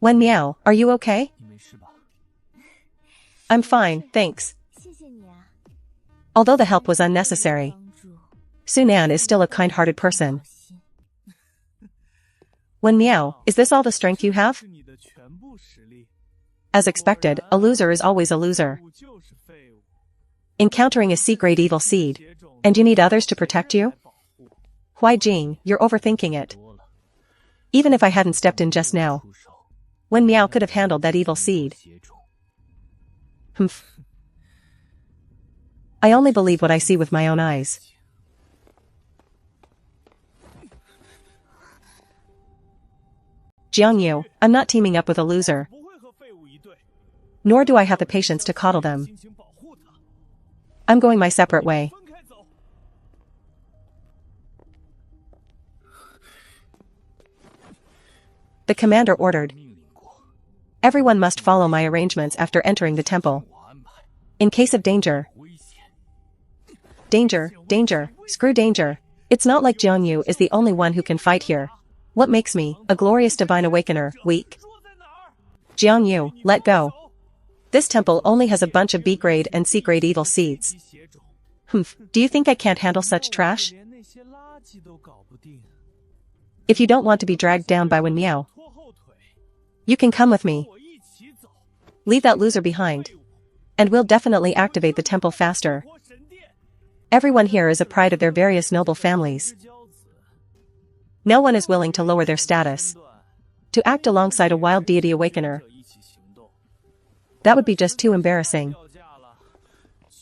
Wen Miao, are you okay? I'm fine, thanks. Although the help was unnecessary, Sunan is still a kind-hearted person. Wen Miao, is this all the strength you have? As expected, a loser is always a loser. Encountering a C-grade evil seed, and you need others to protect you? Hui Jing, you're overthinking it. Even if I hadn't stepped in just now, Wen Miao could have handled that evil seed. Humph. I only believe what I see with my own eyes. Jiang Yu, I'm not teaming up with a loser. Nor do I have the patience to coddle them. I'm going my separate way. The commander ordered. Everyone must follow my arrangements after entering the temple. In case of danger. Danger, danger, screw danger. It's not like Jiang Yu is the only one who can fight here. What makes me, a glorious divine awakener, weak? Jiang Yu, let go. This temple only has a bunch of B-grade and C-grade evil seeds. Humph, do you think I can't handle such trash? If you don't want to be dragged down by Wen Miao, you can come with me. Leave that loser behind, and we'll definitely activate the temple faster. Everyone here is a pride of their various noble families. No one is willing to lower their status to act alongside a wild deity awakener. That would be just too embarrassing.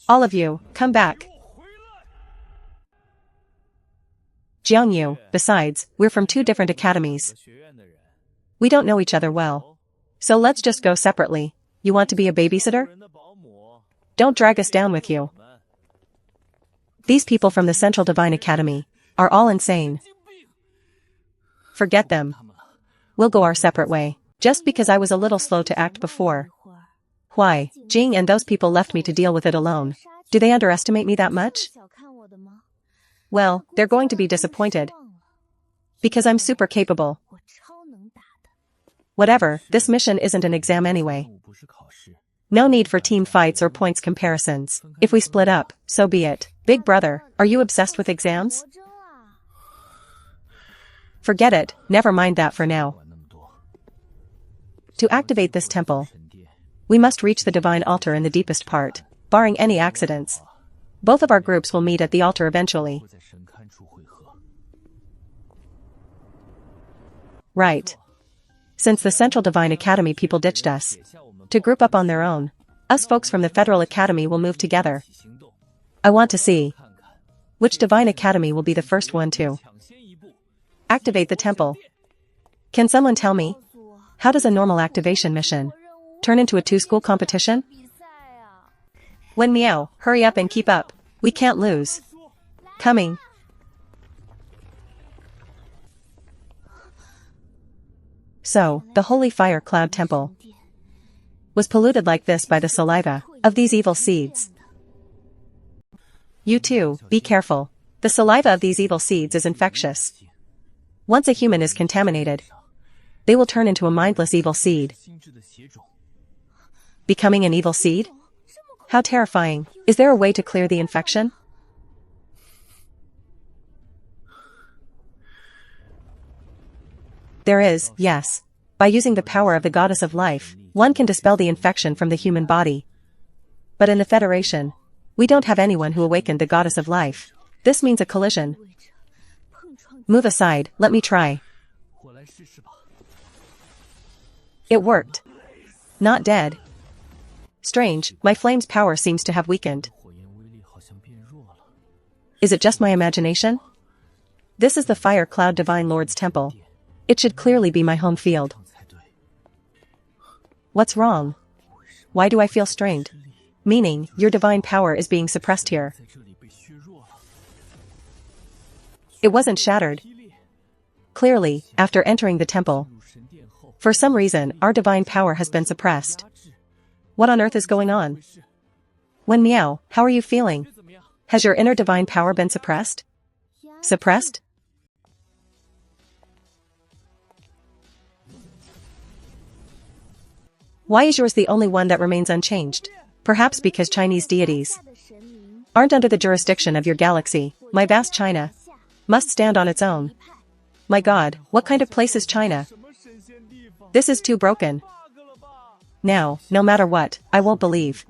All of you, come back. Jiang Yu, besides, we're from two different academies. We don't know each other well. So let's just go separately. You want to be a babysitter? Don't drag us down with you. These people from the Central Divine Academy are all insane. Forget them. We'll go our separate way. Just because I was a little slow to act before. Why, Jing and those people left me to deal with it alone. Do they underestimate me that much? Well, they're going to be disappointed. Because I'm super capable. Whatever, this mission isn't an exam anyway. No need for team fights or points comparisons. If we split up, so be it. Big brother, are you obsessed with exams? Forget it, never mind that for now. To activate this temple, we must reach the divine altar in the deepest part, barring any accidents. Both of our groups will meet at the altar eventually. Right. Since the Central Divine Academy people ditched us to group up on their own, us folks from the Federal Academy will move together. I want to see which Divine Academy will be the first one to activate the temple. Can someone tell me, how does a normal activation mission turn into a two-school competition? Wen Miao, hurry up and keep up. We can't lose. Coming. So, the Holy Fire Cloud Temple was polluted like this by the saliva of these evil seeds. You too, be careful. The saliva of these evil seeds is infectious. Once a human is contaminated, they will turn into a mindless evil seed. Becoming an evil seed? How terrifying. Is there a way to clear the infection? There is, yes. By using the power of the goddess of life, one can dispel the infection from the human body. But in the Federation, we don't have anyone who awakened the goddess of life. This means a collision. Move aside, let me try. It worked. Not dead. Strange, my flame's power seems to have weakened. Is it just my imagination? This is the Fire Cloud Divine Lord's Temple. It should clearly be my home field. What's wrong? Why do I feel strained? Meaning, your divine power is being suppressed here. It wasn't shattered. Clearly, after entering the temple, for some reason, our divine power has been suppressed. What on earth is going on? Wen Miao, how are you feeling? Has your inner divine power been suppressed? Suppressed? Why is yours the only one that remains unchanged? Perhaps because Chinese deities aren't under the jurisdiction of your galaxy. My vast China must stand on its own. My God, what kind of place is China? This is too broken. Now, no matter what, I won't believe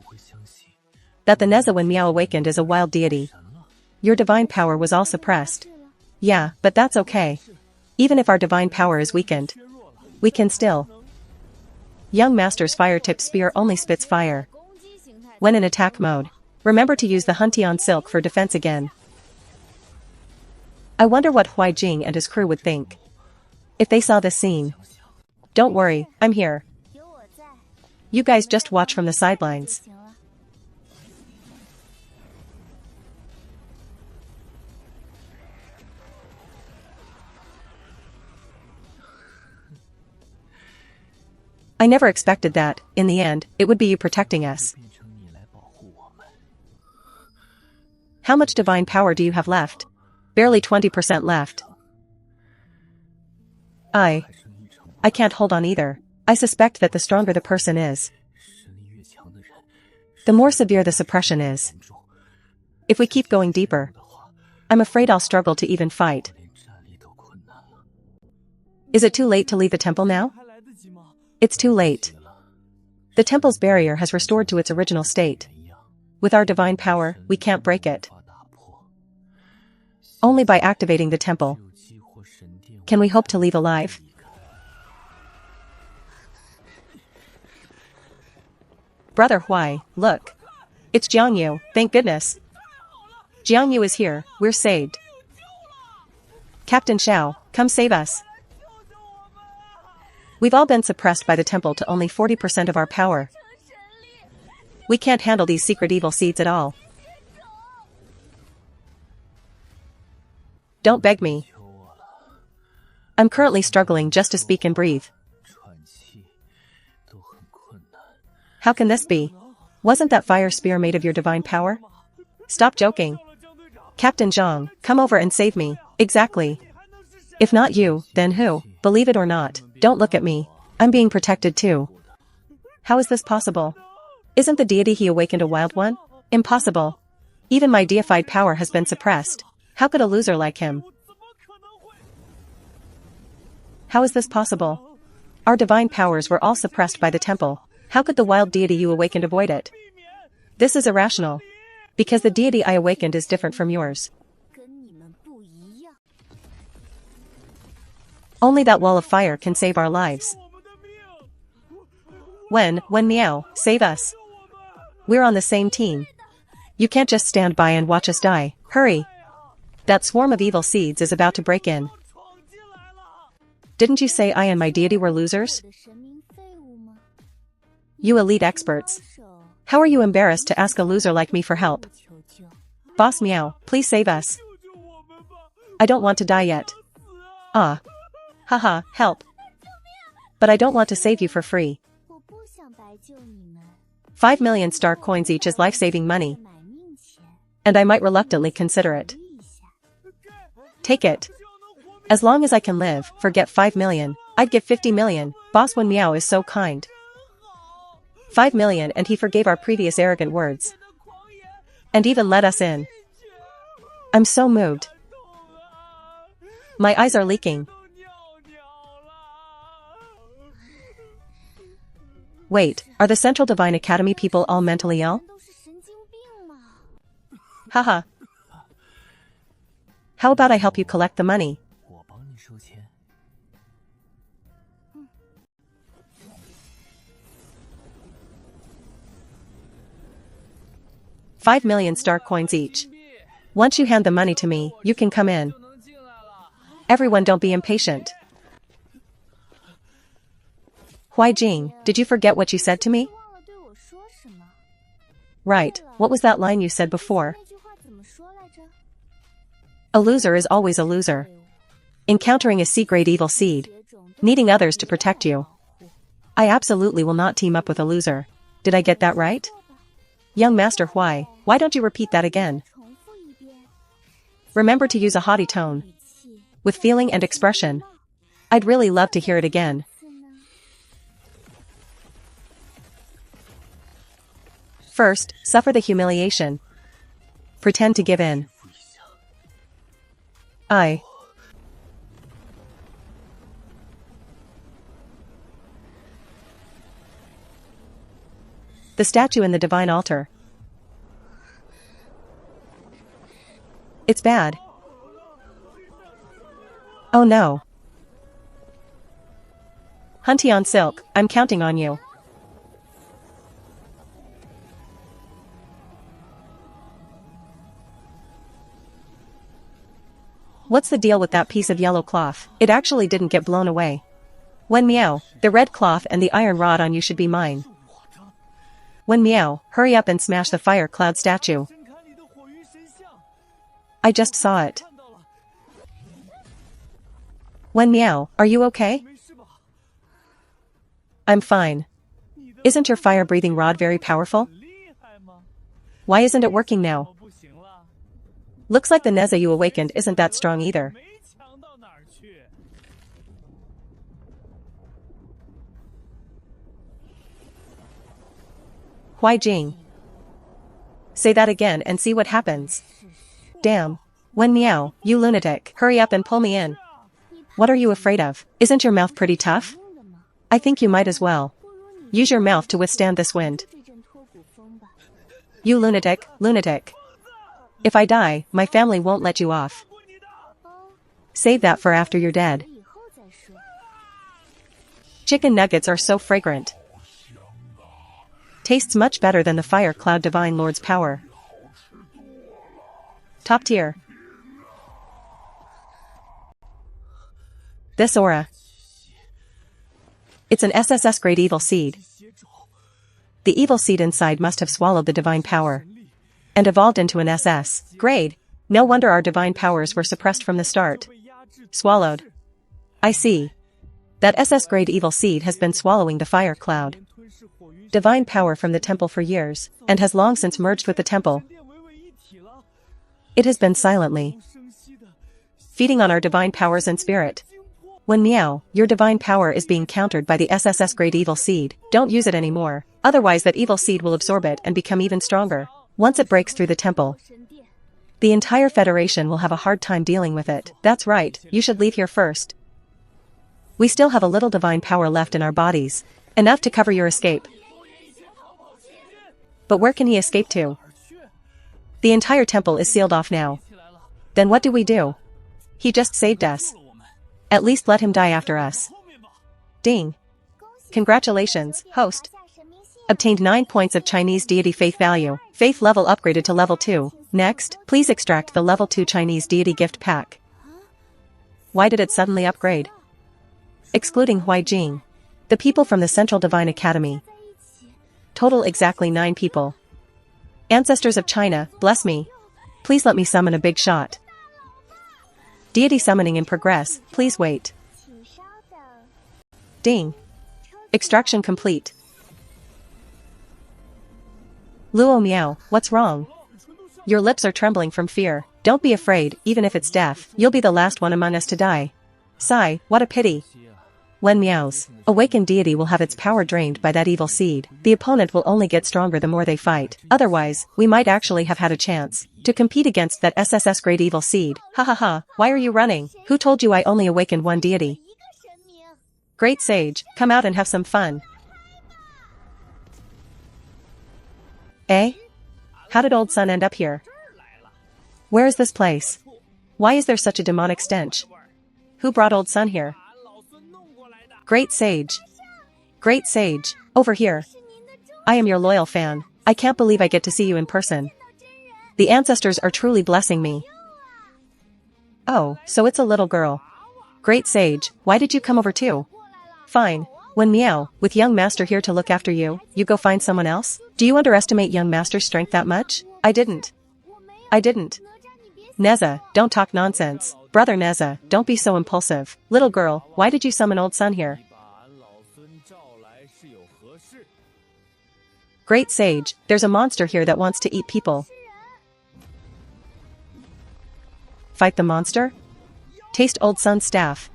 that the Neza Wen Miao awakened is a wild deity. Your divine power was all suppressed. Yeah, but that's okay. Even if our divine power is weakened, we can still. Young Master's fire-tipped spear only spits fire. When in attack mode, remember to use the Huntian silk for defense again. I wonder what Huai Jing and his crew would think if they saw this scene. Don't worry, I'm here. You guys just watch from the sidelines. I never expected that, in the end, it would be you protecting us. How much divine power do you have left? Barely 20% left. I can't hold on either. I suspect that the stronger the person is, the more severe the suppression is. If we keep going deeper, I'm afraid I'll struggle to even fight. Is it too late to leave the temple now? It's too late. The temple's barrier has restored to its original state. With our divine power, we can't break it. Only by activating the temple can we hope to leave alive. Brother Huai, look. It's Jiangyu, thank goodness. Jiangyu is here, we're saved. Captain Xiao, come save us. We've all been suppressed by the temple to only 40% of our power. We can't handle these secret evil seeds at all. Don't beg me. I'm currently struggling just to speak and breathe. How can this be? Wasn't that fire spear made of your divine power? Stop joking. Captain Zhang, come over and save me. Exactly. If not you, then who? Believe it or not, don't look at me. I'm being protected too. How is this possible? Isn't the deity he awakened a wild one? Impossible. Even my deified power has been suppressed. How could a loser like him? How is this possible? Our divine powers were all suppressed by the temple. How could the wild deity you awakened avoid it? This is irrational. Because the deity I awakened is different from yours. Only that wall of fire can save our lives. When Meow, save us. We're on the same team. You can't just stand by and watch us die. Hurry. That swarm of evil seeds is about to break in. Didn't you say I and my deity were losers? You elite experts. How are you embarrassed to ask a loser like me for help? Boss Meow, please save us. I don't want to die yet. Ah. Haha, help. But I don't want to save you for free. 5 million star coins each is life-saving money. And I might reluctantly consider it. Take it. As long as I can live, forget 5 million. I'd give 50 million. Boss Wen Meow is so kind. 5 million and he forgave our previous arrogant words. And even let us in. I'm so moved. My eyes are leaking. Wait, are the Central Divine Academy people all mentally ill? Haha. How about I help you collect the money? $5 million star coins each. Once you hand the money to me, you can come in. Everyone don't be impatient. Huai Jing, did you forget what you said to me? Right, what was that line you said before? A loser is always a loser. Encountering a C-grade evil seed. Needing others to protect you. I absolutely will not team up with a loser. Did I get that right? Young Master Huai, why don't you repeat that again? Remember to use a haughty tone. With feeling and expression. I'd really love to hear it again. First, suffer the humiliation. Pretend to give in. The statue in the divine altar. It's bad. Oh no. Huntion Silk, I'm counting on you. What's the deal with that piece of yellow cloth? It actually didn't get blown away. Wen Meow, the red cloth and the iron rod on you should be mine. Wen Meow, hurry up and smash the fire cloud statue. I just saw it. Wen Meow, are you okay? I'm fine. Isn't your fire-breathing rod very powerful? Why isn't it working now? Looks like the Neza you awakened isn't that strong either. Huai Jing. Say that again and see what happens. Damn. Wen Meow, you lunatic. Hurry up and pull me in. What are you afraid of? Isn't your mouth pretty tough? I think you might as well. Use your mouth to withstand this wind. You lunatic, lunatic. If I die, my family won't let you off. Save that for after you're dead. Chicken nuggets are so fragrant. Tastes much better than the Fire Cloud Divine Lord's power. Top tier. This aura. It's an SSS grade evil seed. The evil seed inside must have swallowed the divine power. And evolved into an SS grade. No wonder our divine powers were suppressed from the start. Swallowed. I see. That SS grade evil seed has been swallowing the fire cloud. Divine power from the temple for years, and has long since merged with the temple. It has been silently feeding on our divine powers and spirit. When Meow, your divine power is being countered by the SSS Great Evil Seed, don't use it anymore, otherwise that evil seed will absorb it and become even stronger. Once it breaks through the temple, the entire Federation will have a hard time dealing with it. That's right, you should leave here first. We still have a little divine power left in our bodies, enough to cover your escape. But where can he escape to? The entire temple is sealed off now. Then what do we do? He just saved us. At least let him die after us. Ding. Congratulations, host. Obtained 9 points of Chinese deity faith value. Faith level upgraded to level 2. Next, please extract the level 2 Chinese deity gift pack. Why did it suddenly upgrade? Excluding Huai Jing. The people from the Central Divine Academy. Total exactly 9 people. Ancestors of China, bless me. Please let me summon a big shot. Deity summoning in progress, please wait. Ding. Extraction complete. Luo Miao, what's wrong? Your lips are trembling from fear. Don't be afraid, even if it's death, you'll be the last one among us to die. Sigh, what a pity. When Miao's awakened deity will have its power drained by that evil seed, the opponent will only get stronger the more they fight. Otherwise, we might actually have had a chance to compete against that SSS Great Evil Seed. Ha ha ha, why are you running? Who told you I only awakened one deity? Great Sage, come out and have some fun. Eh? How did Old Sun end up here? Where is this place? Why is there such a demonic stench? Who brought Old Sun here? Great Sage. Great Sage, over here. I am your loyal fan. I can't believe I get to see you in person. The ancestors are truly blessing me. Oh, so it's a little girl. Great Sage, why did you come over too? Fine. When Meow, with young master here to look after you, you go find someone else? Do you underestimate young master's strength that much? I didn't. Neza, don't talk nonsense. Brother Neza, don't be so impulsive. Little girl, why did you summon Old Sun here? Great Sage, there's a monster here that wants to eat people. Fight the monster? Taste Old Sun's staff.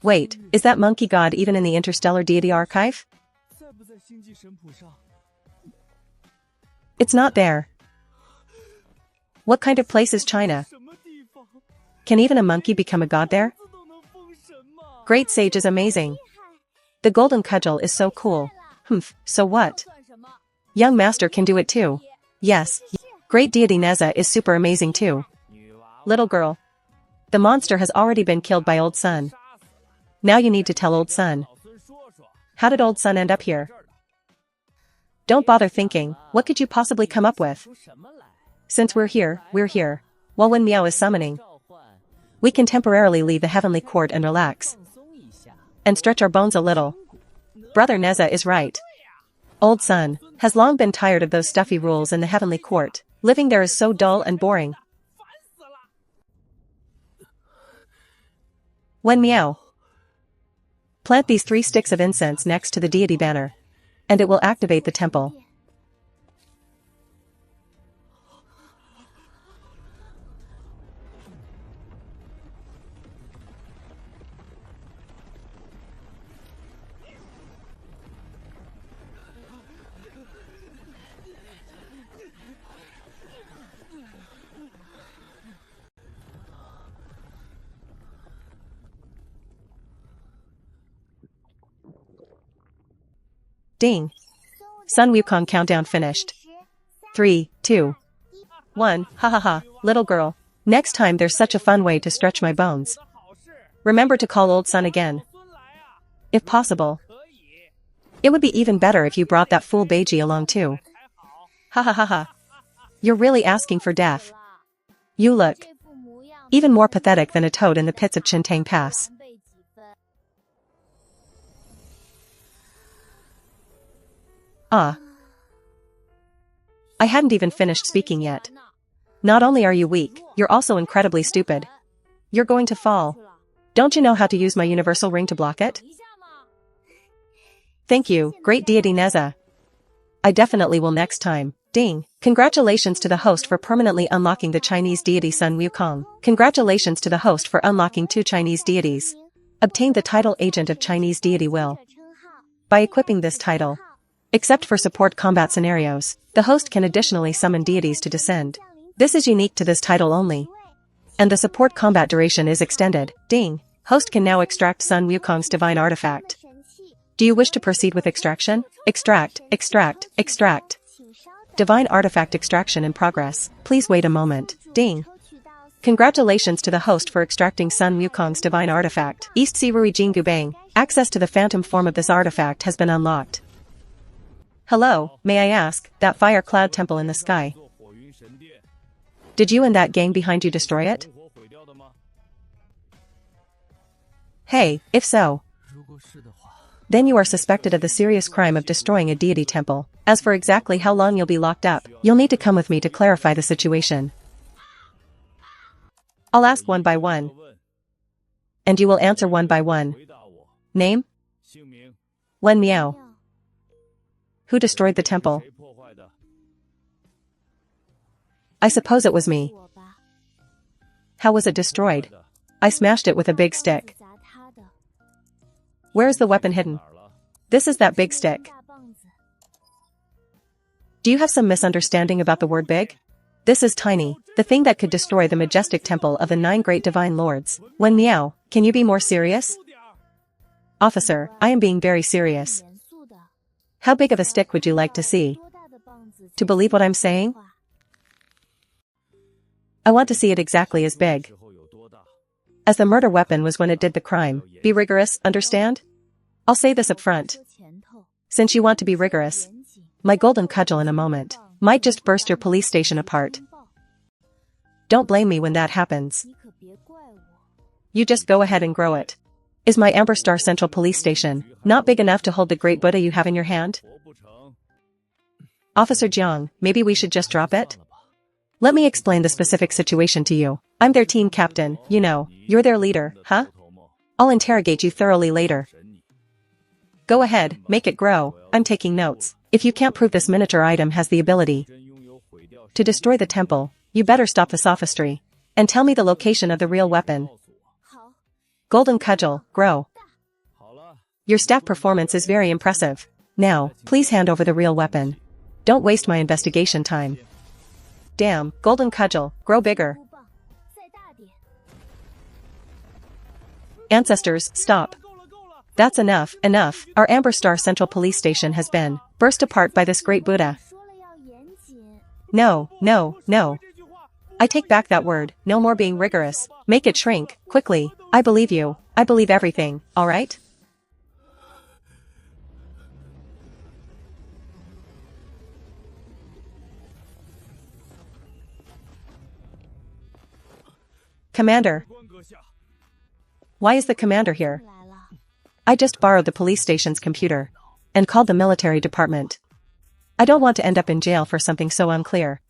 Wait, is that monkey god even in the Interstellar Deity Archive? It's not there. What kind of place is China? Can even a monkey become a god there? Great Sage is amazing. The golden cudgel is so cool. Humph, so what? Young master can do it too. Yes. Great deity Neza is super amazing too. Little girl. The monster has already been killed by Old Sun. Now you need to tell Old Sun. How did Old Sun end up here? Don't bother thinking, what could you possibly come up with? Since we're here. While when Meow is summoning, we can temporarily leave the heavenly court and relax. And stretch our bones a little. Brother Neza is right. Old Sun has long been tired of those stuffy rules in the heavenly court. Living there is so dull and boring. When Meow. Plant these 3 sticks of incense next to the deity banner. And it will activate the temple. Ding. Sun Wukong countdown finished. 3, 2, 1, ha ha ha, little girl. Next time there's such a fun way to stretch my bones. Remember to call Old Sun again. If possible. It would be even better if you brought that fool Beiji along too. Ha ha ha ha. You're really asking for death. You look even more pathetic than a toad in the pits of Chintang Pass. Ah. I hadn't even finished speaking yet. Not only are you weak, you're also incredibly stupid. You're going to fall. Don't you know how to use my universal ring to block it? Thank you, great deity Neza. I definitely will next time. Ding. Congratulations to the host for permanently unlocking the Chinese deity Sun Wukong. Congratulations to the host for unlocking 2 Chinese deities. Obtained the title Agent of Chinese Deity Will. By equipping this title, except for support combat scenarios, the host can additionally summon deities to descend. This is unique to this title only. And the support combat duration is extended. Ding. Host can now extract Sun Wukong's divine artifact. Do you wish to proceed with extraction? Extract. Divine artifact extraction in progress. Please wait a moment. Ding. Congratulations to the host for extracting Sun Wukong's divine artifact. East Sirui Jingu Bang. Access to the phantom form of this artifact has been unlocked. Hello, may I ask, that fire cloud temple in the sky. Did you and that gang behind you destroy it? Hey, if so, then you are suspected of the serious crime of destroying a deity temple. As for exactly how long you'll be locked up, you'll need to come with me to clarify the situation. I'll ask one by one. And you will answer one by one. Name? Wen Miao. Who destroyed the temple? I suppose it was me. How was it destroyed? I smashed it with a big stick. Where is the weapon hidden? This is that big stick. Do you have some misunderstanding about the word big? This is tiny, the thing that could destroy the majestic temple of the 9 great divine lords. Wen Miao, can you be more serious? Officer, I am being very serious. How big of a stick would you like to see? To believe what I'm saying? I want to see it exactly as big as the murder weapon was when it did the crime. Be rigorous, understand? I'll say this up front. Since you want to be rigorous, my golden cudgel in a moment might just burst your police station apart. Don't blame me when that happens. You just go ahead and grow it. Is my Amber Star Central Police Station not big enough to hold the great Buddha you have in your hand? Officer Jiang, maybe we should just drop it? Let me explain the specific situation to you. I'm their team captain, you know, you're their leader, huh? I'll interrogate you thoroughly later. Go ahead, make it grow, I'm taking notes. If you can't prove this miniature item has the ability to destroy the temple, you better stop the sophistry and tell me the location of the real weapon. Golden Cudgel, grow. Your staff performance is very impressive. Now, please hand over the real weapon. Don't waste my investigation time. Damn, Golden Cudgel, grow bigger. Ancestors, stop. That's enough. Our Amber Star Central Police Station has been burst apart by this great Buddha. No. I take back that word, no more being rigorous. Make it shrink, quickly. I believe you. I believe everything, alright? Commander. Why is the commander here? I just borrowed the police station's computer and called the military department. I don't want to end up in jail for something so unclear.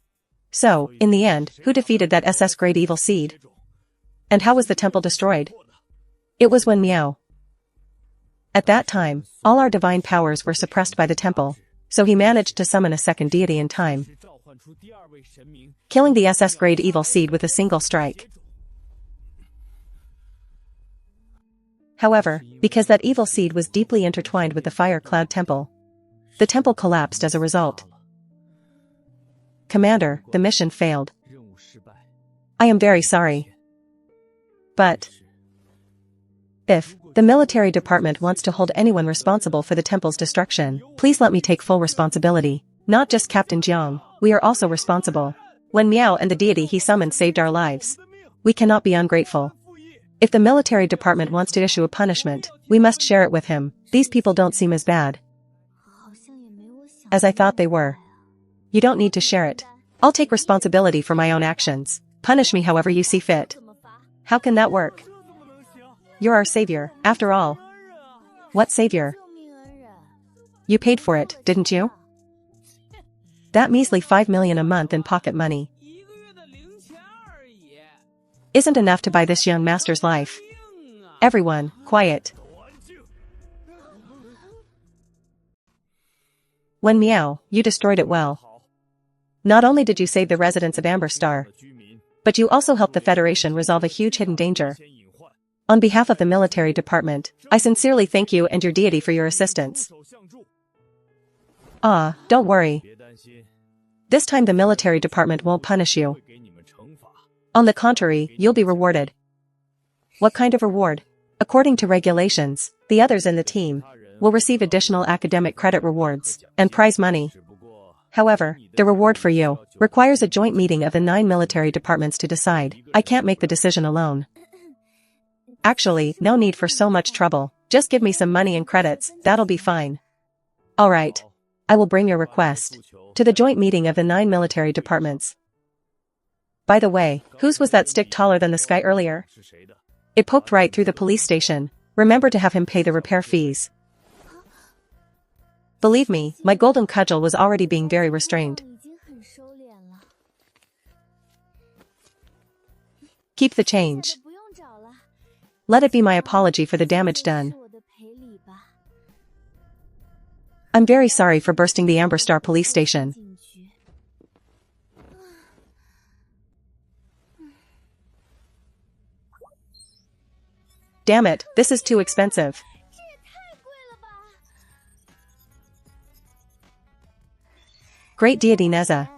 So, in the end, who defeated that SS Great Evil Seed? And how was the temple destroyed? It was Wen Miao. At that time, all our divine powers were suppressed by the temple, so he managed to summon a second deity in time, killing the SS Great Evil Seed with a single strike. However, because that evil seed was deeply intertwined with the Fire Cloud Temple, the temple collapsed as a result. Commander, the mission failed. I am very sorry. But if the military department wants to hold anyone responsible for the temple's destruction, please let me take full responsibility. Not just Captain Jiang, we are also responsible. Wen Miao and the deity he summoned saved our lives. We cannot be ungrateful. If the military department wants to issue a punishment, we must share it with him. These people don't seem as bad as I thought they were. You don't need to share it. I'll take responsibility for my own actions. Punish me however you see fit. How can that work? You're our savior, after all. What savior? You paid for it, didn't you? That measly 5 million a month in pocket money isn't enough to buy this young master's life. Everyone, quiet. When Meow, you destroyed it well. Not only did you save the residents of Amber Star, but you also helped the Federation resolve a huge hidden danger. On behalf of the military department, I sincerely thank you and your deity for your assistance. Don't worry. This time the military department won't punish you. On the contrary, you'll be rewarded. What kind of reward? According to regulations, the others in the team will receive additional academic credit rewards and prize money. However, the reward for you requires a joint meeting of the 9 military departments to decide. I can't make the decision alone. Actually, no need for so much trouble. Just give me some money and credits, that'll be fine. Alright. I will bring your request to the joint meeting of the 9 military departments. By the way, whose was that stick taller than the sky earlier? It poked right through the police station. Remember to have him pay the repair fees. Believe me, my golden cudgel was already being very restrained. Keep the change. Let it be my apology for the damage done. I'm very sorry for bursting the Amber Star police station. Damn it, this is too expensive. Great deity Neza.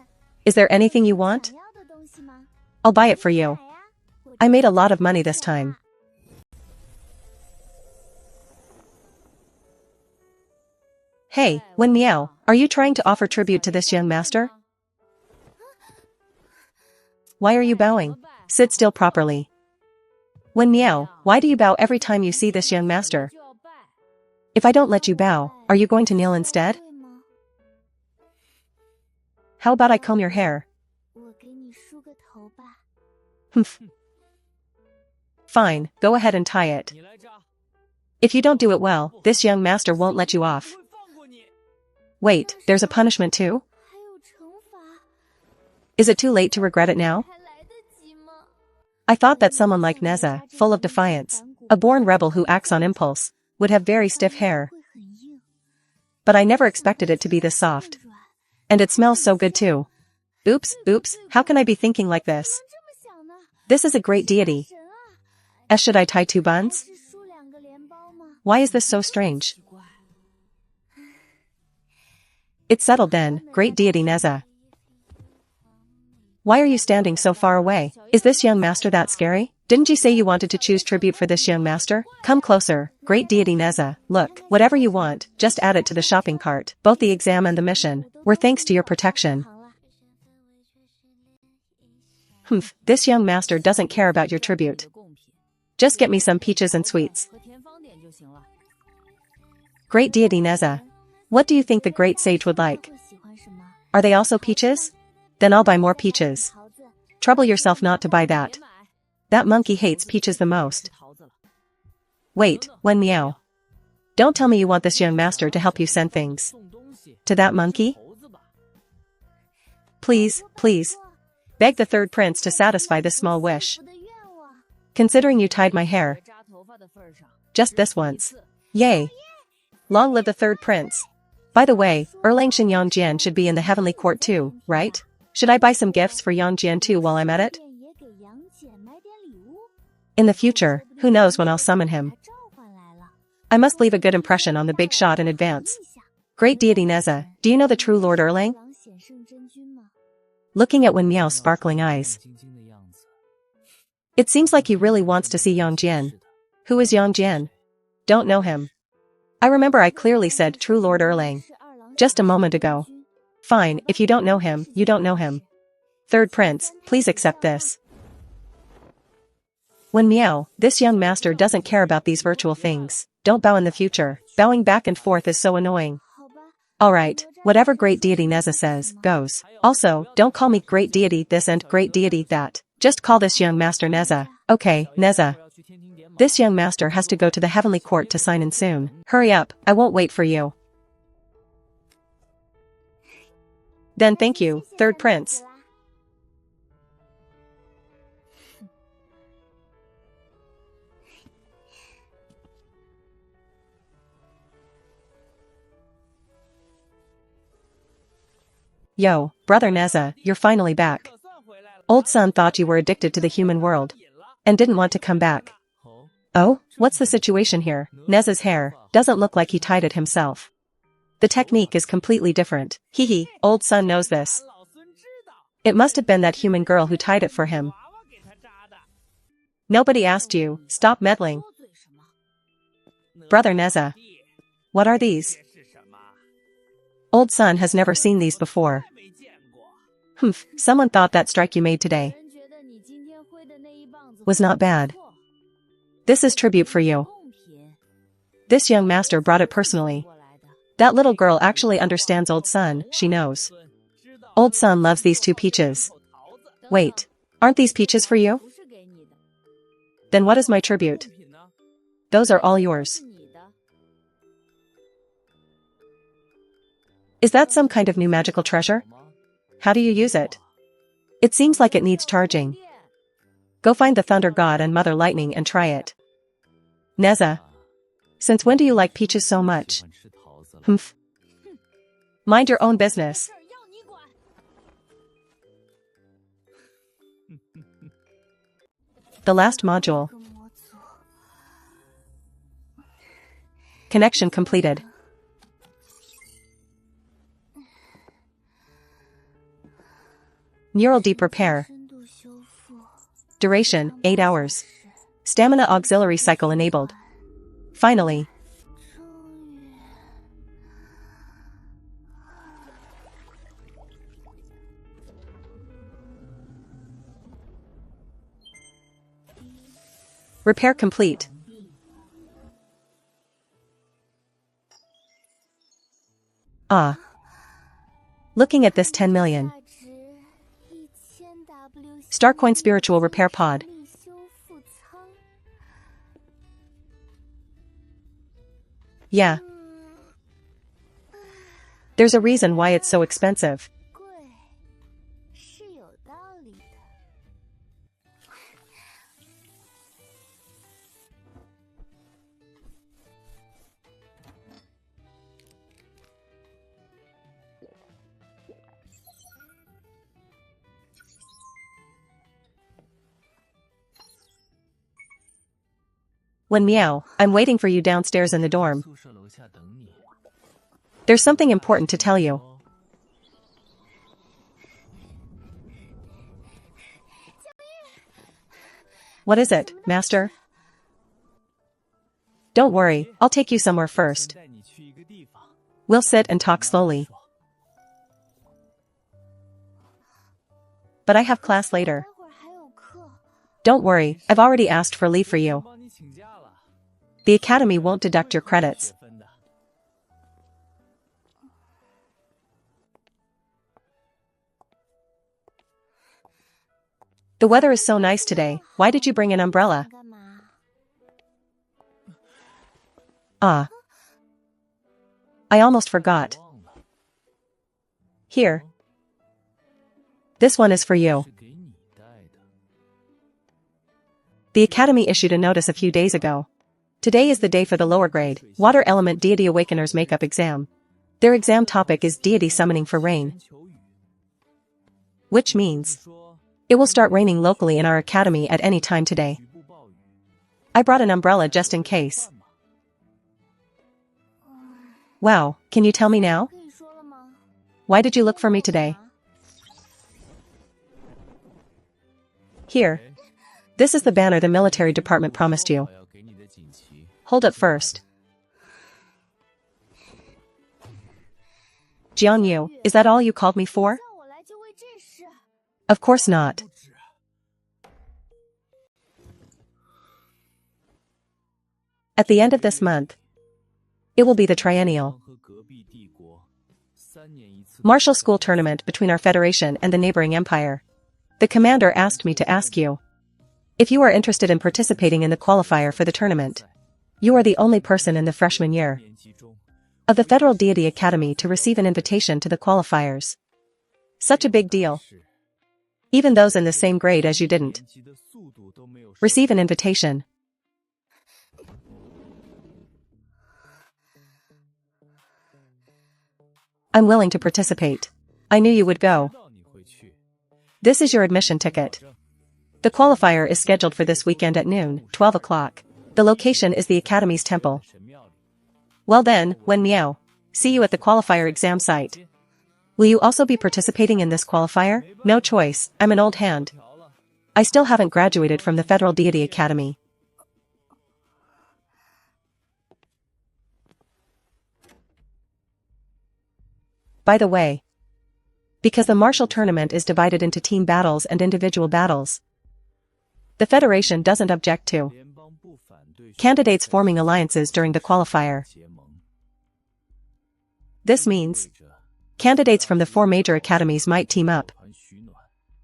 Is there anything you want? I'll buy it for you. I made a lot of money this time. Hey, Wen Miao, are you trying to offer tribute to this young master? Why are you bowing? Sit still properly. Wen Miao, why do you bow every time you see this young master? If I don't let you bow, are you going to kneel instead? How about I comb your hair? Humph. Fine, go ahead and tie it. If you don't do it well, this young master won't let you off. Wait, there's a punishment too? Is it too late to regret it now? I thought that someone like Neza, full of defiance, a born rebel who acts on impulse, would have very stiff hair. But I never expected it to be this soft. And it smells so good too. Oops, how can I be thinking like this? This is a great deity. Should I tie 2 buns? Why is this so strange? It's settled then, great deity Neza. Why are you standing so far away? Is this young master that scary? Didn't you say you wanted to choose tribute for this young master? Come closer, great deity Neza. Look, whatever you want, just add it to the shopping cart. Both the exam and the mission were thanks to your protection. Humph, this young master doesn't care about your tribute. Just get me some peaches and sweets. Great deity Neza. What do you think the great sage would like? Are they also peaches? Then I'll buy more peaches. Trouble yourself not to buy that. That monkey hates peaches the most. Wait, Wen Miao. Don't tell me you want this young master to help you send things to that monkey? Please. Beg the 3rd prince to satisfy this small wish. Considering you tied my hair. Just this once. Yay. Long live the 3rd prince. By the way, Erlangsheng Yangjian should be in the heavenly court too, right? Should I buy some gifts for Yangjian too while I'm at it? In the future, who knows when I'll summon him. I must leave a good impression on the big shot in advance. Great deity Neza, do you know the true Lord Erlang? Looking at Wen Miao's sparkling eyes. It seems like he really wants to see Yangjian. Who is Yangjian? Don't know him. I remember I clearly said true Lord Erlang just a moment ago. Fine, if you don't know him, you don't know him. 3rd prince, please accept this. Wen Miao, this young master doesn't care about these virtual things. Don't bow in the future. Bowing back and forth is so annoying. Alright, whatever great deity Neza says, goes. Also, don't call me great deity this and great deity that. Just call this young master Neza. Okay, Neza. This young master has to go to the heavenly court to sign in soon. Hurry up, I won't wait for you. Then thank you, third prince. Yo, brother Neza, you're finally back. Old son thought you were addicted to the human world and didn't want to come back. Oh, what's the situation here? Neza's hair doesn't look like he tied it himself. The technique is completely different. Hee, old son knows this. It must have been that human girl who tied it for him. Nobody asked you, stop meddling. Brother Neza. What are these? Old son has never seen these before. Humph, someone thought that strike you made today was not bad. This is tribute for you. This young master brought it personally. That little girl actually understands old son, she knows. Old son loves these two peaches. Wait, aren't these peaches for you? Then what is my tribute? Those are all yours. Is that some kind of new magical treasure? How do you use it? It seems like it needs charging. Go find the Thunder God and Mother Lightning and try it. Neza. Since when do you like peaches so much? Humph. Mind your own business. The last module. Connection completed. Neural deep repair. Duration, 8 hours. Stamina auxiliary cycle enabled. Finally. Repair complete. Ah. Looking at this 10 million. Starcoin Spiritual Repair Pod. Yeah. There's a reason why it's so expensive. When meow, I'm waiting for you downstairs in the dorm. There's something important to tell you. What is it, master? Don't worry, I'll take you somewhere first. We'll sit and talk slowly. But I have class later. Don't worry, I've already asked for leave for you. The academy won't deduct your credits. The weather is so nice today, why did you bring an umbrella? Ah. I almost forgot. Here. This one is for you. The academy issued a notice a few days ago. Today is the day for the lower grade, Water Element Deity Awakeners Makeup Exam. Their exam topic is Deity Summoning for Rain. Which means it will start raining locally in our academy at any time today. I brought an umbrella just in case. Wow, can you tell me now? Why did you look for me today? Here. This is the banner the military department promised you. Hold up first. Jiangyu, is that all you called me for? Of course not. At the end of this month, it will be the triennial martial school tournament between our federation and the neighboring empire. The commander asked me to ask you if you are interested in participating in the qualifier for the tournament. You are the only person in the freshman year of the Federal Deity Academy to receive an invitation to the qualifiers. Such a big deal. Even those in the same grade as you didn't receive an invitation. I'm willing to participate. I knew you would go. This is your admission ticket. The qualifier is scheduled for this weekend at noon, 12 o'clock. The location is the Academy's temple. Well then, Wen Miao. See you at the qualifier exam site. Will you also be participating in this qualifier? No choice, I'm an old hand. I still haven't graduated from the Federal Deity Academy. By the way, because the martial tournament is divided into team battles and individual battles, the Federation doesn't object to candidates forming alliances during the qualifier. This means candidates from the 4 major academies might team up,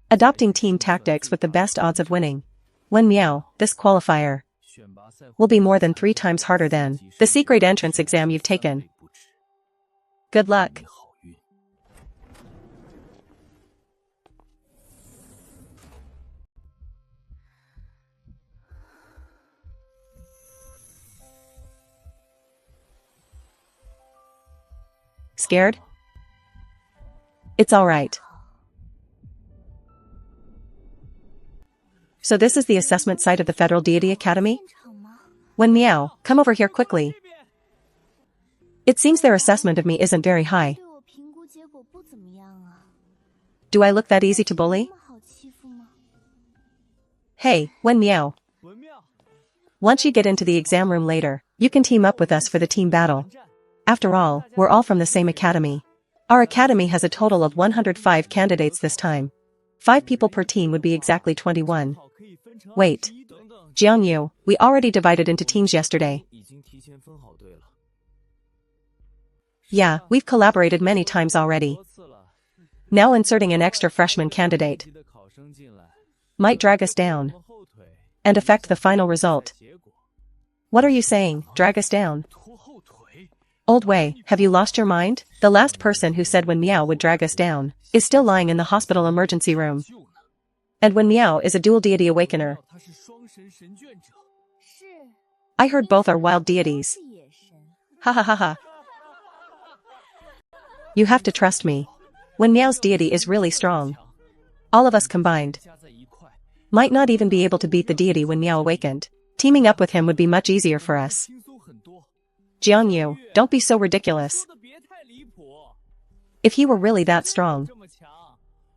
adopting team tactics with the best odds of winning. Wen Miao, this qualifier will be more than 3 times harder than the C-grade entrance exam you've taken. Good luck. Scared? It's alright. So this is the assessment site of the Federal Deity Academy? Wen Miao, come over here quickly. It seems their assessment of me isn't very high. Do I look that easy to bully? Hey, Wen Miao. Once you get into the exam room later, you can team up with us for the team battle. After all, we're all from the same academy. Our academy has a total of 105 candidates this time. 5 people per team would be exactly 21. Wait. Jiangyu, we already divided into teams yesterday. Yeah, we've collaborated many times already. Now inserting an extra freshman candidate might drag us down and affect the final result. What are you saying, drag us down? Old Wei, have you lost your mind? The last person who said Wen Miao would drag us down is still lying in the hospital emergency room. And Wen Miao is a dual deity awakener. I heard both are wild deities. Ha ha ha ha. You have to trust me. Wen Miao's deity is really strong. All of us combined might not even be able to beat the deity Wen Miao awakened. Teaming up with him would be much easier for us. Jiangyu, don't be so ridiculous. If he were really that strong,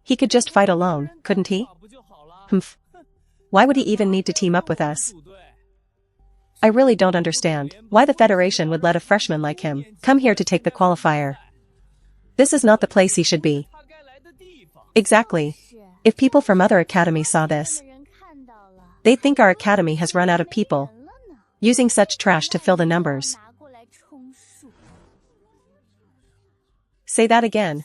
he could just fight alone, couldn't he? Humph. Why would he even need to team up with us? I really don't understand why the Federation would let a freshman like him come here to take the qualifier. This is not the place he should be. Exactly. If people from other academies saw this, they'd think our academy has run out of people, using such trash to fill the numbers. Say that again.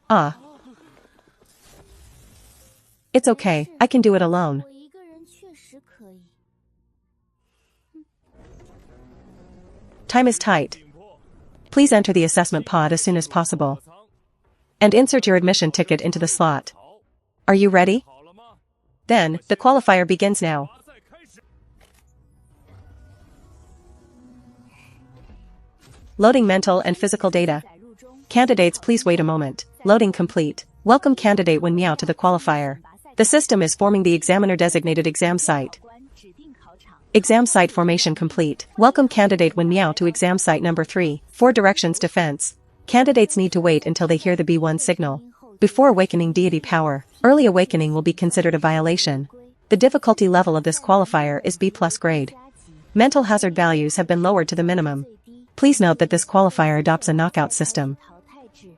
Ah. It's okay, I can do it alone. Time is tight. Please enter the assessment pod as soon as possible. And insert your admission ticket into the slot. Are you ready? Then, the qualifier begins now. Loading mental and physical data. Candidates, please wait a moment. Loading complete. Welcome candidate Wen Miao to the qualifier. The system is forming the examiner-designated exam site. Exam site formation complete. Welcome candidate Wen Miao to exam site number 3, 4 directions defense. Candidates need to wait until they hear the B1 signal before awakening deity power. Early awakening will be considered a violation. The difficulty level of this qualifier is B+ grade. Mental hazard values have been lowered to the minimum. Please note that this qualifier adopts a knockout system.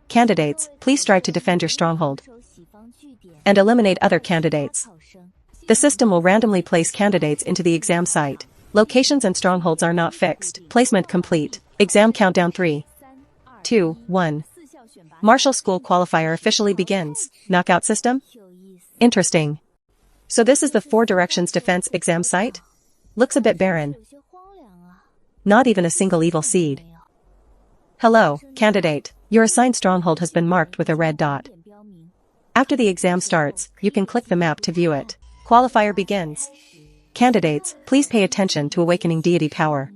Candidates, please strive to defend your stronghold and eliminate other candidates. The system will randomly place candidates into the exam site. Locations and strongholds are not fixed. Placement complete. Exam countdown 3, 2, 1. Martial School qualifier officially begins. Knockout system? Interesting. So this is the 4 directions defense exam site? Looks a bit barren. Not even a single evil seed. Hello, candidate. Your assigned stronghold has been marked with a red dot. After the exam starts, you can click the map to view it. Qualifier begins. Candidates, please pay attention to awakening deity power.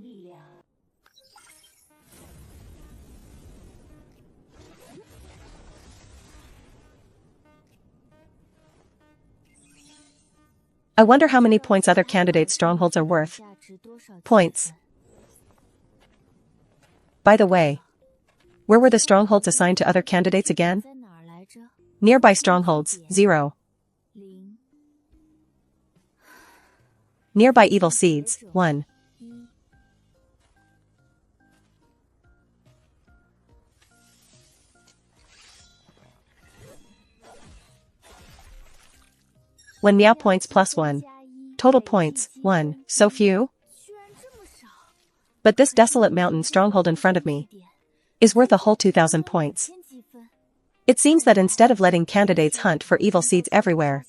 I wonder how many points other candidates' strongholds are worth. Points. By the way, where were the strongholds assigned to other candidates again? Nearby strongholds, 0. Nearby evil seeds, 1. When meow points +1. Total points, 1. So few? But this desolate mountain stronghold in front of me is worth a whole 2,000 points. It seems that instead of letting candidates hunt for evil seeds everywhere,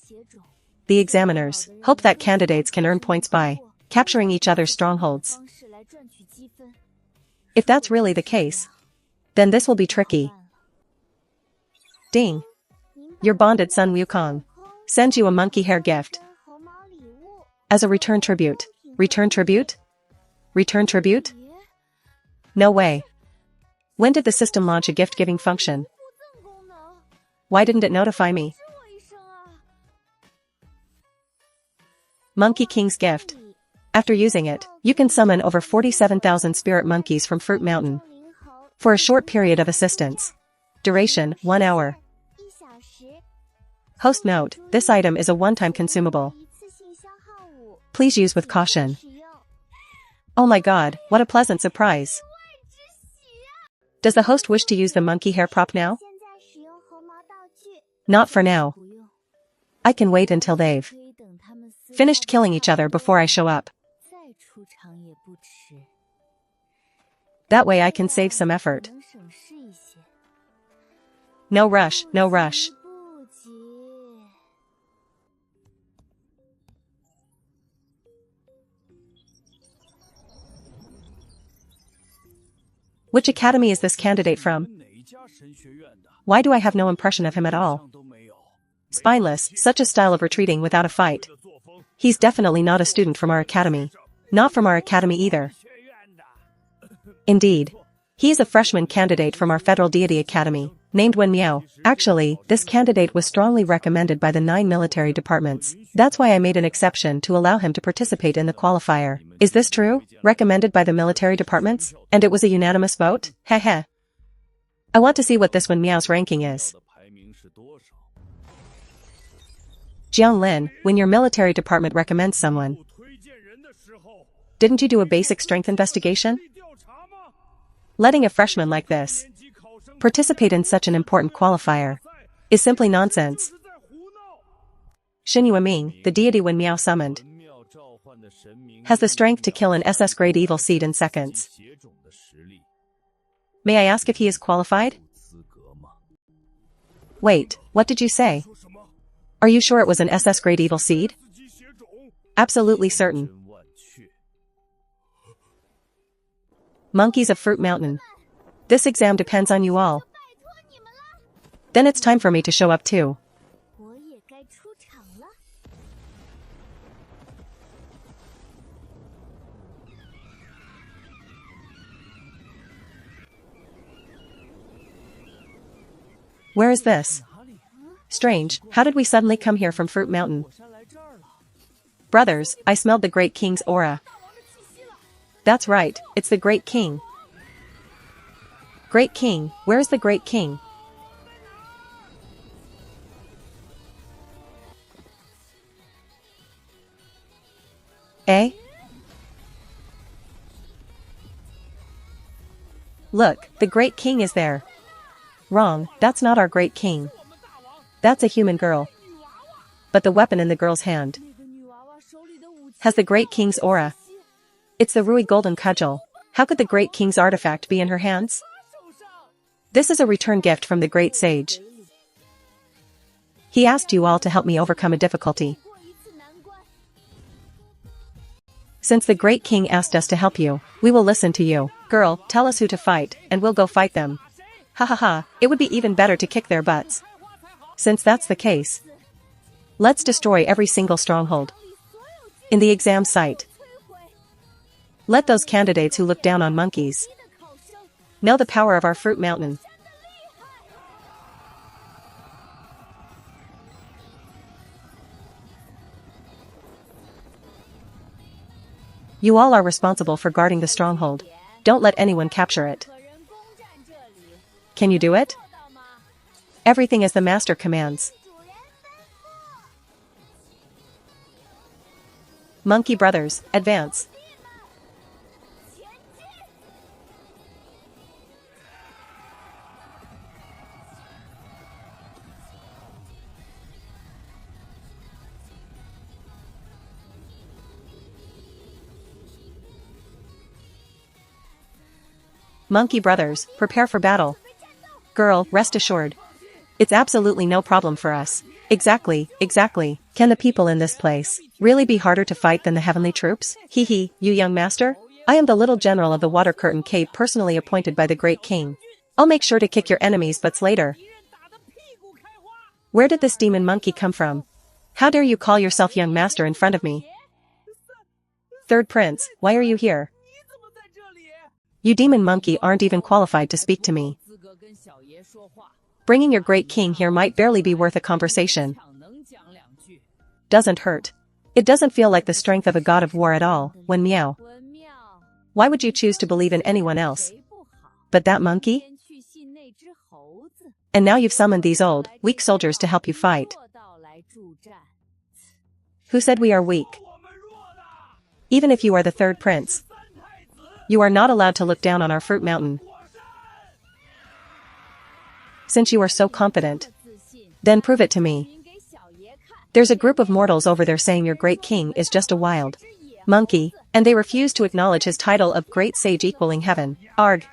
the examiners hope that candidates can earn points by capturing each other's strongholds. If that's really the case, then this will be tricky. Ding. Your bonded son Wukong sends you a monkey hair gift as a return tribute. Return tribute? Return tribute? No way. When did the system launch a gift-giving function? Why didn't it notify me? Monkey King's gift. After using it, you can summon over 47,000 spirit monkeys from Fruit Mountain for a short period of assistance. Duration, 1 hour. Host note, this item is a one-time consumable. Please use with caution. Oh my god, what a pleasant surprise. Does the host wish to use the monkey hair prop now? Not for now. I can wait until they've finished killing each other before I show up. That way I can save some effort. No rush, no rush. Which academy is this candidate from? Why do I have no impression of him at all? Spineless, such a style of retreating without a fight. He's definitely not a student from our academy. Not from our academy either. Indeed. He is a freshman candidate from our Federal Deity Academy, named Wen Miao. Actually, this candidate was strongly recommended by the 9 military departments. That's why I made an exception to allow him to participate in the qualifier. Is this true? Recommended by the military departments? And it was a unanimous vote? Heh. I want to see what this Wen Miao's ranking is. Jiang Lin, when your military department recommends someone, didn't you do a basic strength investigation? Letting a freshman like this participate in such an important qualifier is simply nonsense. Xin Yueming, the deity Wen Miao summoned, has the strength to kill an SS-grade evil seed in seconds. May I ask if he is qualified? Wait, what did you say? Are you sure it was an SS-grade evil seed? Absolutely certain. Monkeys of Fruit Mountain. This exam depends on you all. Then it's time for me to show up too. Where is this? Strange, how did we suddenly come here from Fruit Mountain? Brothers, I smelled the Great King's aura. That's right, it's the Great King. Great King, where's the Great King? Eh? Look, the Great King is there. Wrong, that's not our Great King. That's a human girl. But the weapon in the girl's hand has the Great King's aura. It's the Rui Golden Cudgel. How could the Great King's artifact be in her hands? This is a return gift from the Great Sage. He asked you all to help me overcome a difficulty. Since the great king asked us to help you, we will listen to you. Girl, tell us who to fight, and we'll go fight them. Ha ha ha, it would be even better to kick their butts. Since that's the case, let's destroy every single stronghold in the exam site. Let those candidates who look down on monkeys know the power of our fruit mountain. You all are responsible for guarding the stronghold. Don't let anyone capture it. Can you do it? Everything as the master commands. Monkey brothers, advance. Monkey brothers, prepare for battle. Girl, rest assured. It's absolutely no problem for us. Exactly. Can the people in this place really be harder to fight than the heavenly troops? Hee hee, you young master? I am the little general of the Water Curtain Cave, personally appointed by the great king. I'll make sure to kick your enemies' butts later. Where did this demon monkey come from? How dare you call yourself young master in front of me? Third prince, why are you here? You demon monkey aren't even qualified to speak to me. Bringing your great king here might barely be worth a conversation. Doesn't hurt. It doesn't feel like the strength of a god of war at all, when meow. Why would you choose to believe in anyone else but that monkey? And now you've summoned these old, weak soldiers to help you fight. Who said we are weak? Even if you are the third prince, you are not allowed to look down on our fruit mountain. Since you are so confident, then prove it to me. There's a group of mortals over there saying your great king is just a wild monkey, and they refuse to acknowledge his title of great sage equaling heaven. Arg.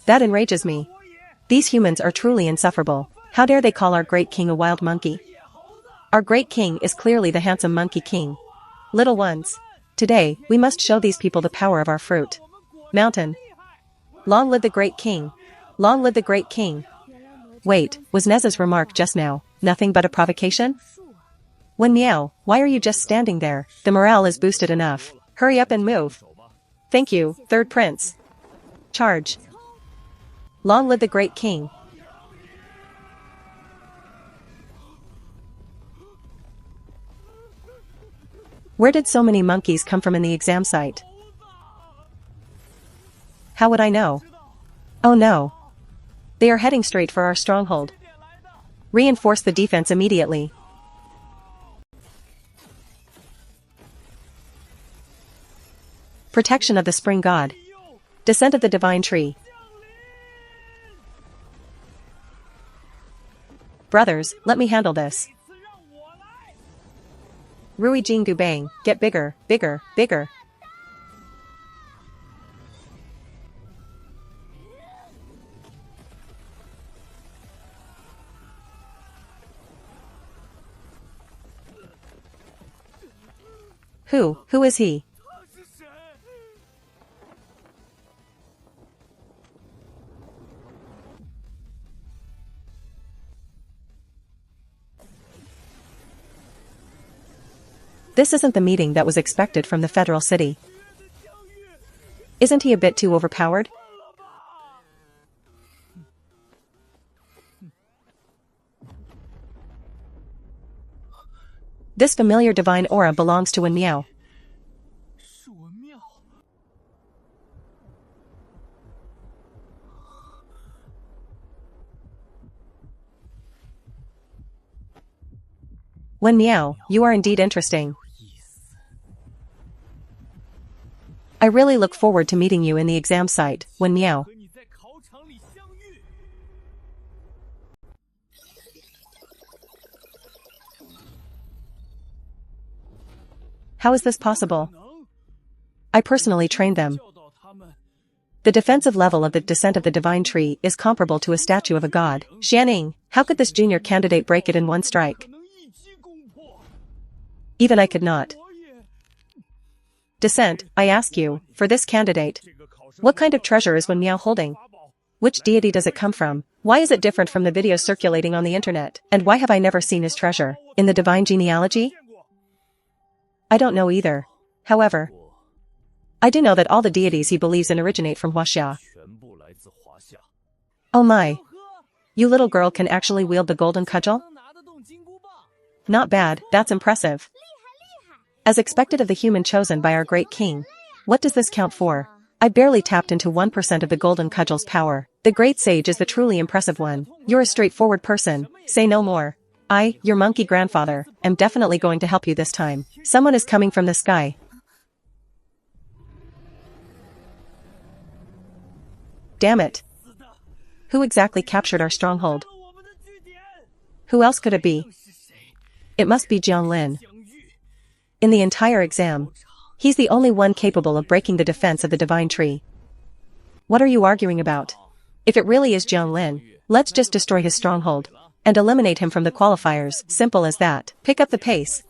That enrages me. These humans are truly insufferable. How dare they call our great king a wild monkey? Our great king is clearly the handsome monkey king. Little ones, today, we must show these people the power of our fruit mountain. Long live the great king. Long live the great king. Wait, was Neza's remark just now nothing but a provocation? When meow, why are you just standing there? The morale is boosted enough. Hurry up and move. Thank you, third prince. Charge. Long live the great king. Where did so many monkeys come from in the exam site? How would I know? Oh no. They are heading straight for our stronghold. Reinforce the defense immediately. Protection of the spring god. Descent of the divine tree. Brothers, let me handle this. Rui Jingu Bang, get bigger, bigger, bigger. Who is he? This isn't the meeting that was expected from the federal city. Isn't he a bit too overpowered? This familiar divine aura belongs to Wen Miao. Wen Miao, you are indeed interesting. I really look forward to meeting you in the exam site, Wen Miao. How is this possible? I personally trained them. The defensive level of the descent of the divine tree is comparable to a statue of a god. Xianing, how could this junior candidate break it in one strike? Even I could not. Descent, I ask you, for this candidate. What kind of treasure is Wen Miao holding? Which deity does it come from? Why is it different from the videos circulating on the internet? And why have I never seen his treasure? In the divine genealogy? I don't know either. However, I do know that all the deities he believes in originate from Huaxia. Oh my. You little girl can actually wield the golden cudgel? Not bad, that's impressive. As expected of the human chosen by our great king. What does this count for? I barely tapped into 1% of the golden cudgel's power. The great sage is the truly impressive one. You're a straightforward person. Say no more. I, your monkey grandfather, am definitely going to help you this time. Someone is coming from the sky. Damn it. Who exactly captured our stronghold? Who else could it be? It must be Jiang Lin. In the entire exam, he's the only one capable of breaking the defense of the divine tree. What are you arguing about? If it really is Jiang Lin, let's just destroy his stronghold and eliminate him from the qualifiers. Simple as that. Pick up the pace.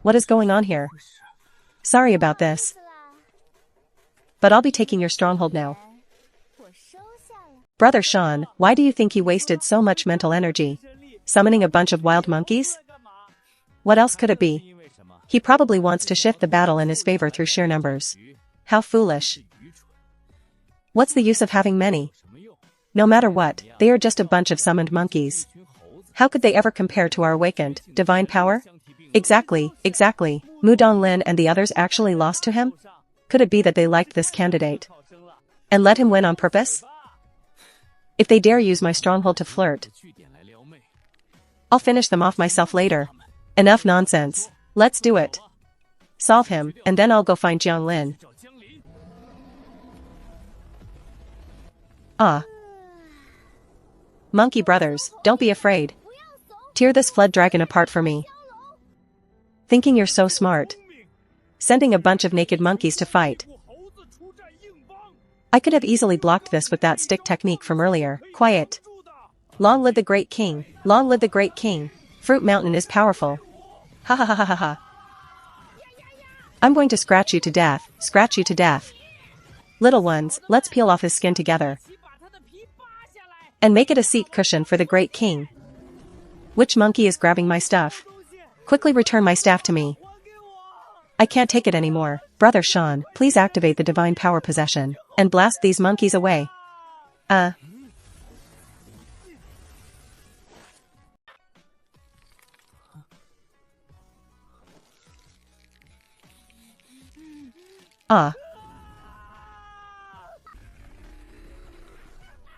What is going on here? Sorry about this. But I'll be taking your stronghold now. Brother Sean, why do you think he wasted so much mental energy? Summoning a bunch of wild monkeys? What else could it be? He probably wants to shift the battle in his favor through sheer numbers. How foolish. What's the use of having many? No matter what, they are just a bunch of summoned monkeys. How could they ever compare to our awakened, divine power? Exactly. Mu Donglin and the others actually lost to him? Could it be that they liked this candidate and let him win on purpose? If they dare use my stronghold to flirt, I'll finish them off myself later. Enough nonsense. Let's do it. Solve him, and then I'll go find Jiang Lin. Ah. Monkey brothers, don't be afraid. Tear this flood dragon apart for me. Thinking you're so smart. Sending a bunch of naked monkeys to fight. I could have easily blocked this with that stick technique from earlier. Quiet. Long live the great king. Long live the great king. Fruit Mountain is powerful. Ha ha ha ha ha ha. I'm going to scratch you to death. Scratch you to death. Little ones, let's peel off his skin together. And make it a seat cushion for the great king. Which monkey is grabbing my stuff? Quickly return my staff to me. I can't take it anymore. Brother Sean, please activate the divine power possession and blast these monkeys away. Ah.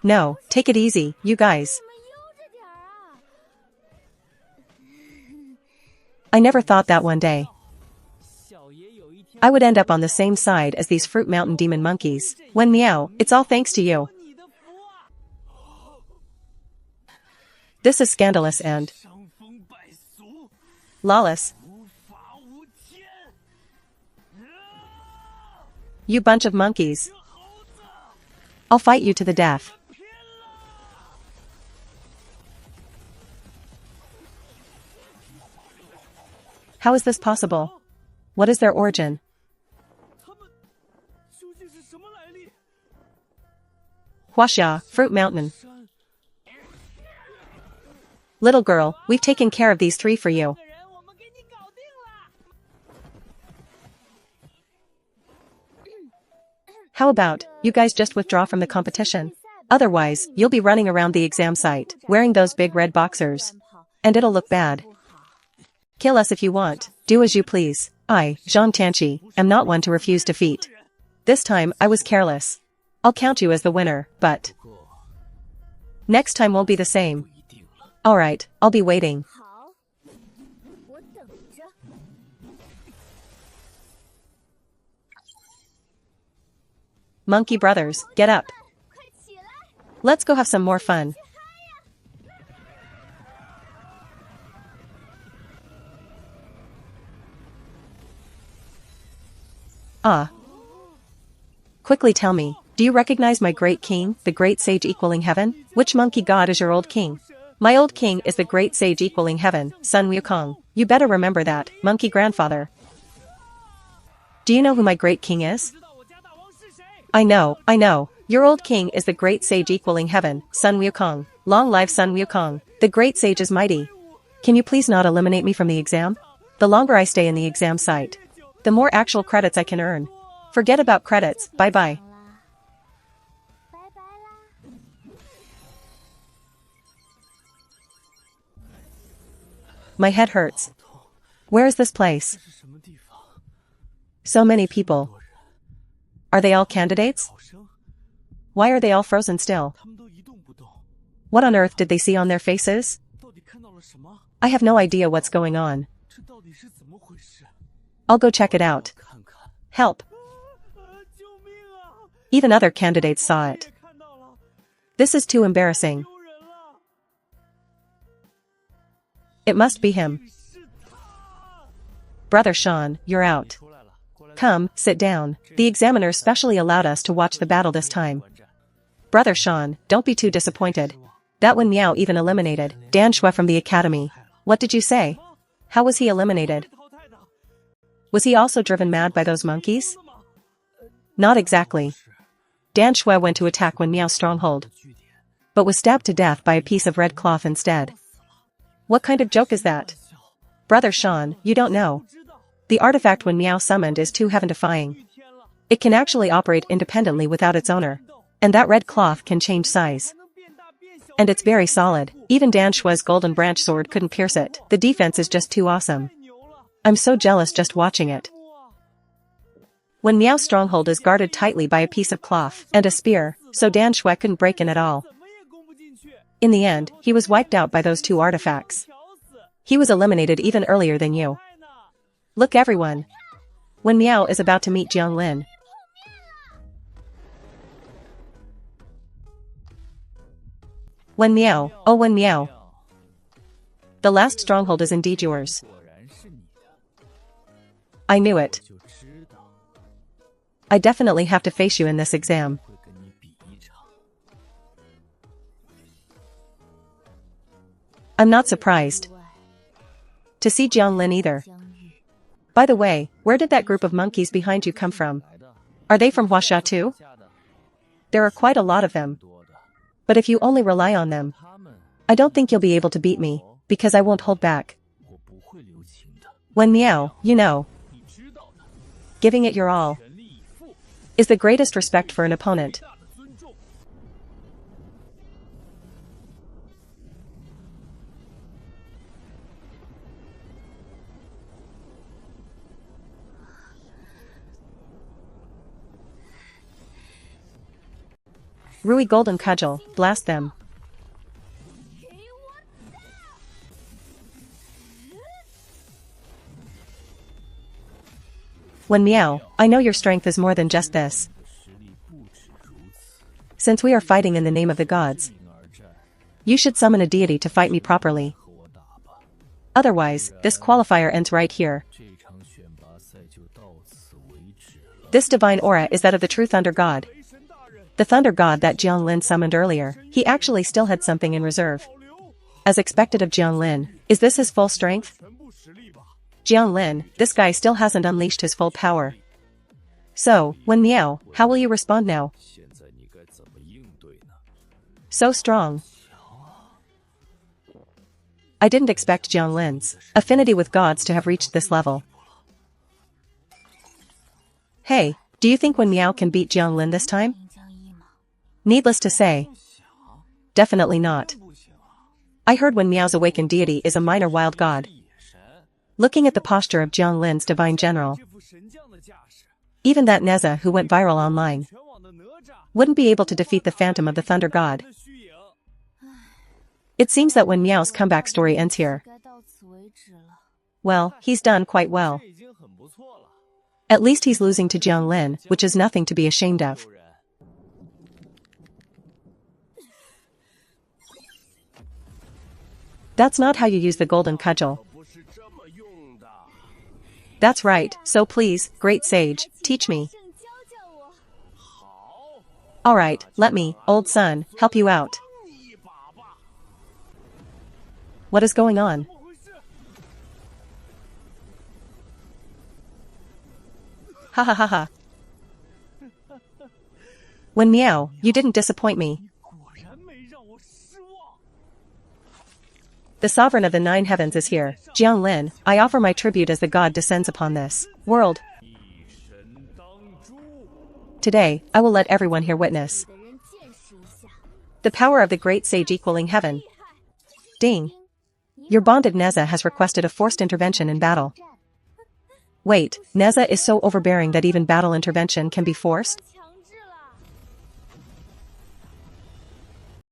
No, take it easy, you guys. I never thought that one day I would end up on the same side as these Fruit Mountain demon monkeys. Wen Miao, it's all thanks to you. This is scandalous and lawless. You bunch of monkeys. I'll fight you to the death. How is this possible? What is their origin? Huaxia, Fruit Mountain. Little girl, we've taken care of these three for you. How about, you guys just withdraw from the competition? Otherwise, you'll be running around the exam site, wearing those big red boxers. And it'll look bad. Kill us if you want, do as you please. I, Zhang Tianqi, am not one to refuse defeat. This time, I was careless. I'll count you as the winner, but next time won't be the same. Alright, I'll be waiting. Monkey brothers, get up. Let's go have some more fun. Ah. Quickly tell me, do you recognize my great king, the great sage equaling heaven? Which monkey god is your old king? My old king is the great sage equaling heaven, Sun Wukong. You better remember that, monkey grandfather. Do you know who my great king is? I know. Your old king is the great sage equaling heaven, Sun Wukong. Long live Sun Wukong. The great sage is mighty. Can you please not eliminate me from the exam? The longer I stay in the exam site, the more actual credits I can earn. Forget about credits, bye-bye. My head hurts. Where is this place? So many people. Are they all candidates? Why are they all frozen still? What on earth did they see on their faces? I have no idea what's going on. I'll go check it out. Help. Even other candidates saw it. This is too embarrassing. It must be him. Brother Sean, you're out. Come, sit down. The examiner specially allowed us to watch the battle this time. Brother Sean, don't be too disappointed. That Wen Miao even eliminated Dan Shui from the academy. What did you say? How was he eliminated? Was he also driven mad by those monkeys? Not exactly. Dan Shui went to attack Wen Miao's stronghold, but was stabbed to death by a piece of red cloth instead. What kind of joke is that? Brother Sean, you don't know. The artifact Wen Miao summoned is too heaven-defying. It can actually operate independently without its owner. And that red cloth can change size. And it's very solid. Even Dan Shui's golden branch sword couldn't pierce it. The defense is just too awesome. I'm so jealous just watching it. Wen Miao's stronghold is guarded tightly by a piece of cloth and a spear, so Dan Shui couldn't break in at all. In the end, he was wiped out by those two artifacts. He was eliminated even earlier than you. Look everyone. Wen Miao is about to meet Jiang Lin. Wen Miao, oh Wen Miao. The last stronghold is indeed yours. I knew it. I definitely have to face you in this exam. I'm not surprised to see Jiang Lin either. By the way, where did that group of monkeys behind you come from? Are they from Huaxia too? There are quite a lot of them. But if you only rely on them, I don't think you'll be able to beat me, because I won't hold back. Wen Miao, you know, giving it your all is the greatest respect for an opponent. Rui Golden Cudgel, blast them. Wen Miao, I know your strength is more than just this. Since we are fighting in the name of the gods, you should summon a deity to fight me properly. Otherwise, this qualifier ends right here. This divine aura is that of the true Thunder God. The Thunder God that Jiang Lin summoned earlier. He actually still had something in reserve. As expected of Jiang Lin, is this his full strength? Jiang Lin, this guy still hasn't unleashed his full power. So, Wen Miao, how will you respond now? So strong. I didn't expect Jiang Lin's affinity with gods to have reached this level. Hey, do you think Wen Miao can beat Jiang Lin this time? Needless to say, definitely not. I heard Wen Miao's awakened deity is a minor wild god. Looking at the posture of Jiang Lin's divine general, even that Neza who went viral online wouldn't be able to defeat the phantom of the Thunder God. It seems that Wen Miao's comeback story ends here. Well, he's done quite well. At least he's losing to Jiang Lin, which is nothing to be ashamed of. That's not how you use the golden cudgel. That's right, so please, great sage, teach me. Alright, let me, old son, help you out. What is going on? Ha ha ha ha. When Meow, you didn't disappoint me. The sovereign of the 9 heavens is here. Jiang Lin, I offer my tribute as the god descends upon this world. Today, I will let everyone here witness the power of the great sage equaling heaven. Ding. Your bonded Neza has requested a forced intervention in battle. Wait, Neza is so overbearing that even battle intervention can be forced?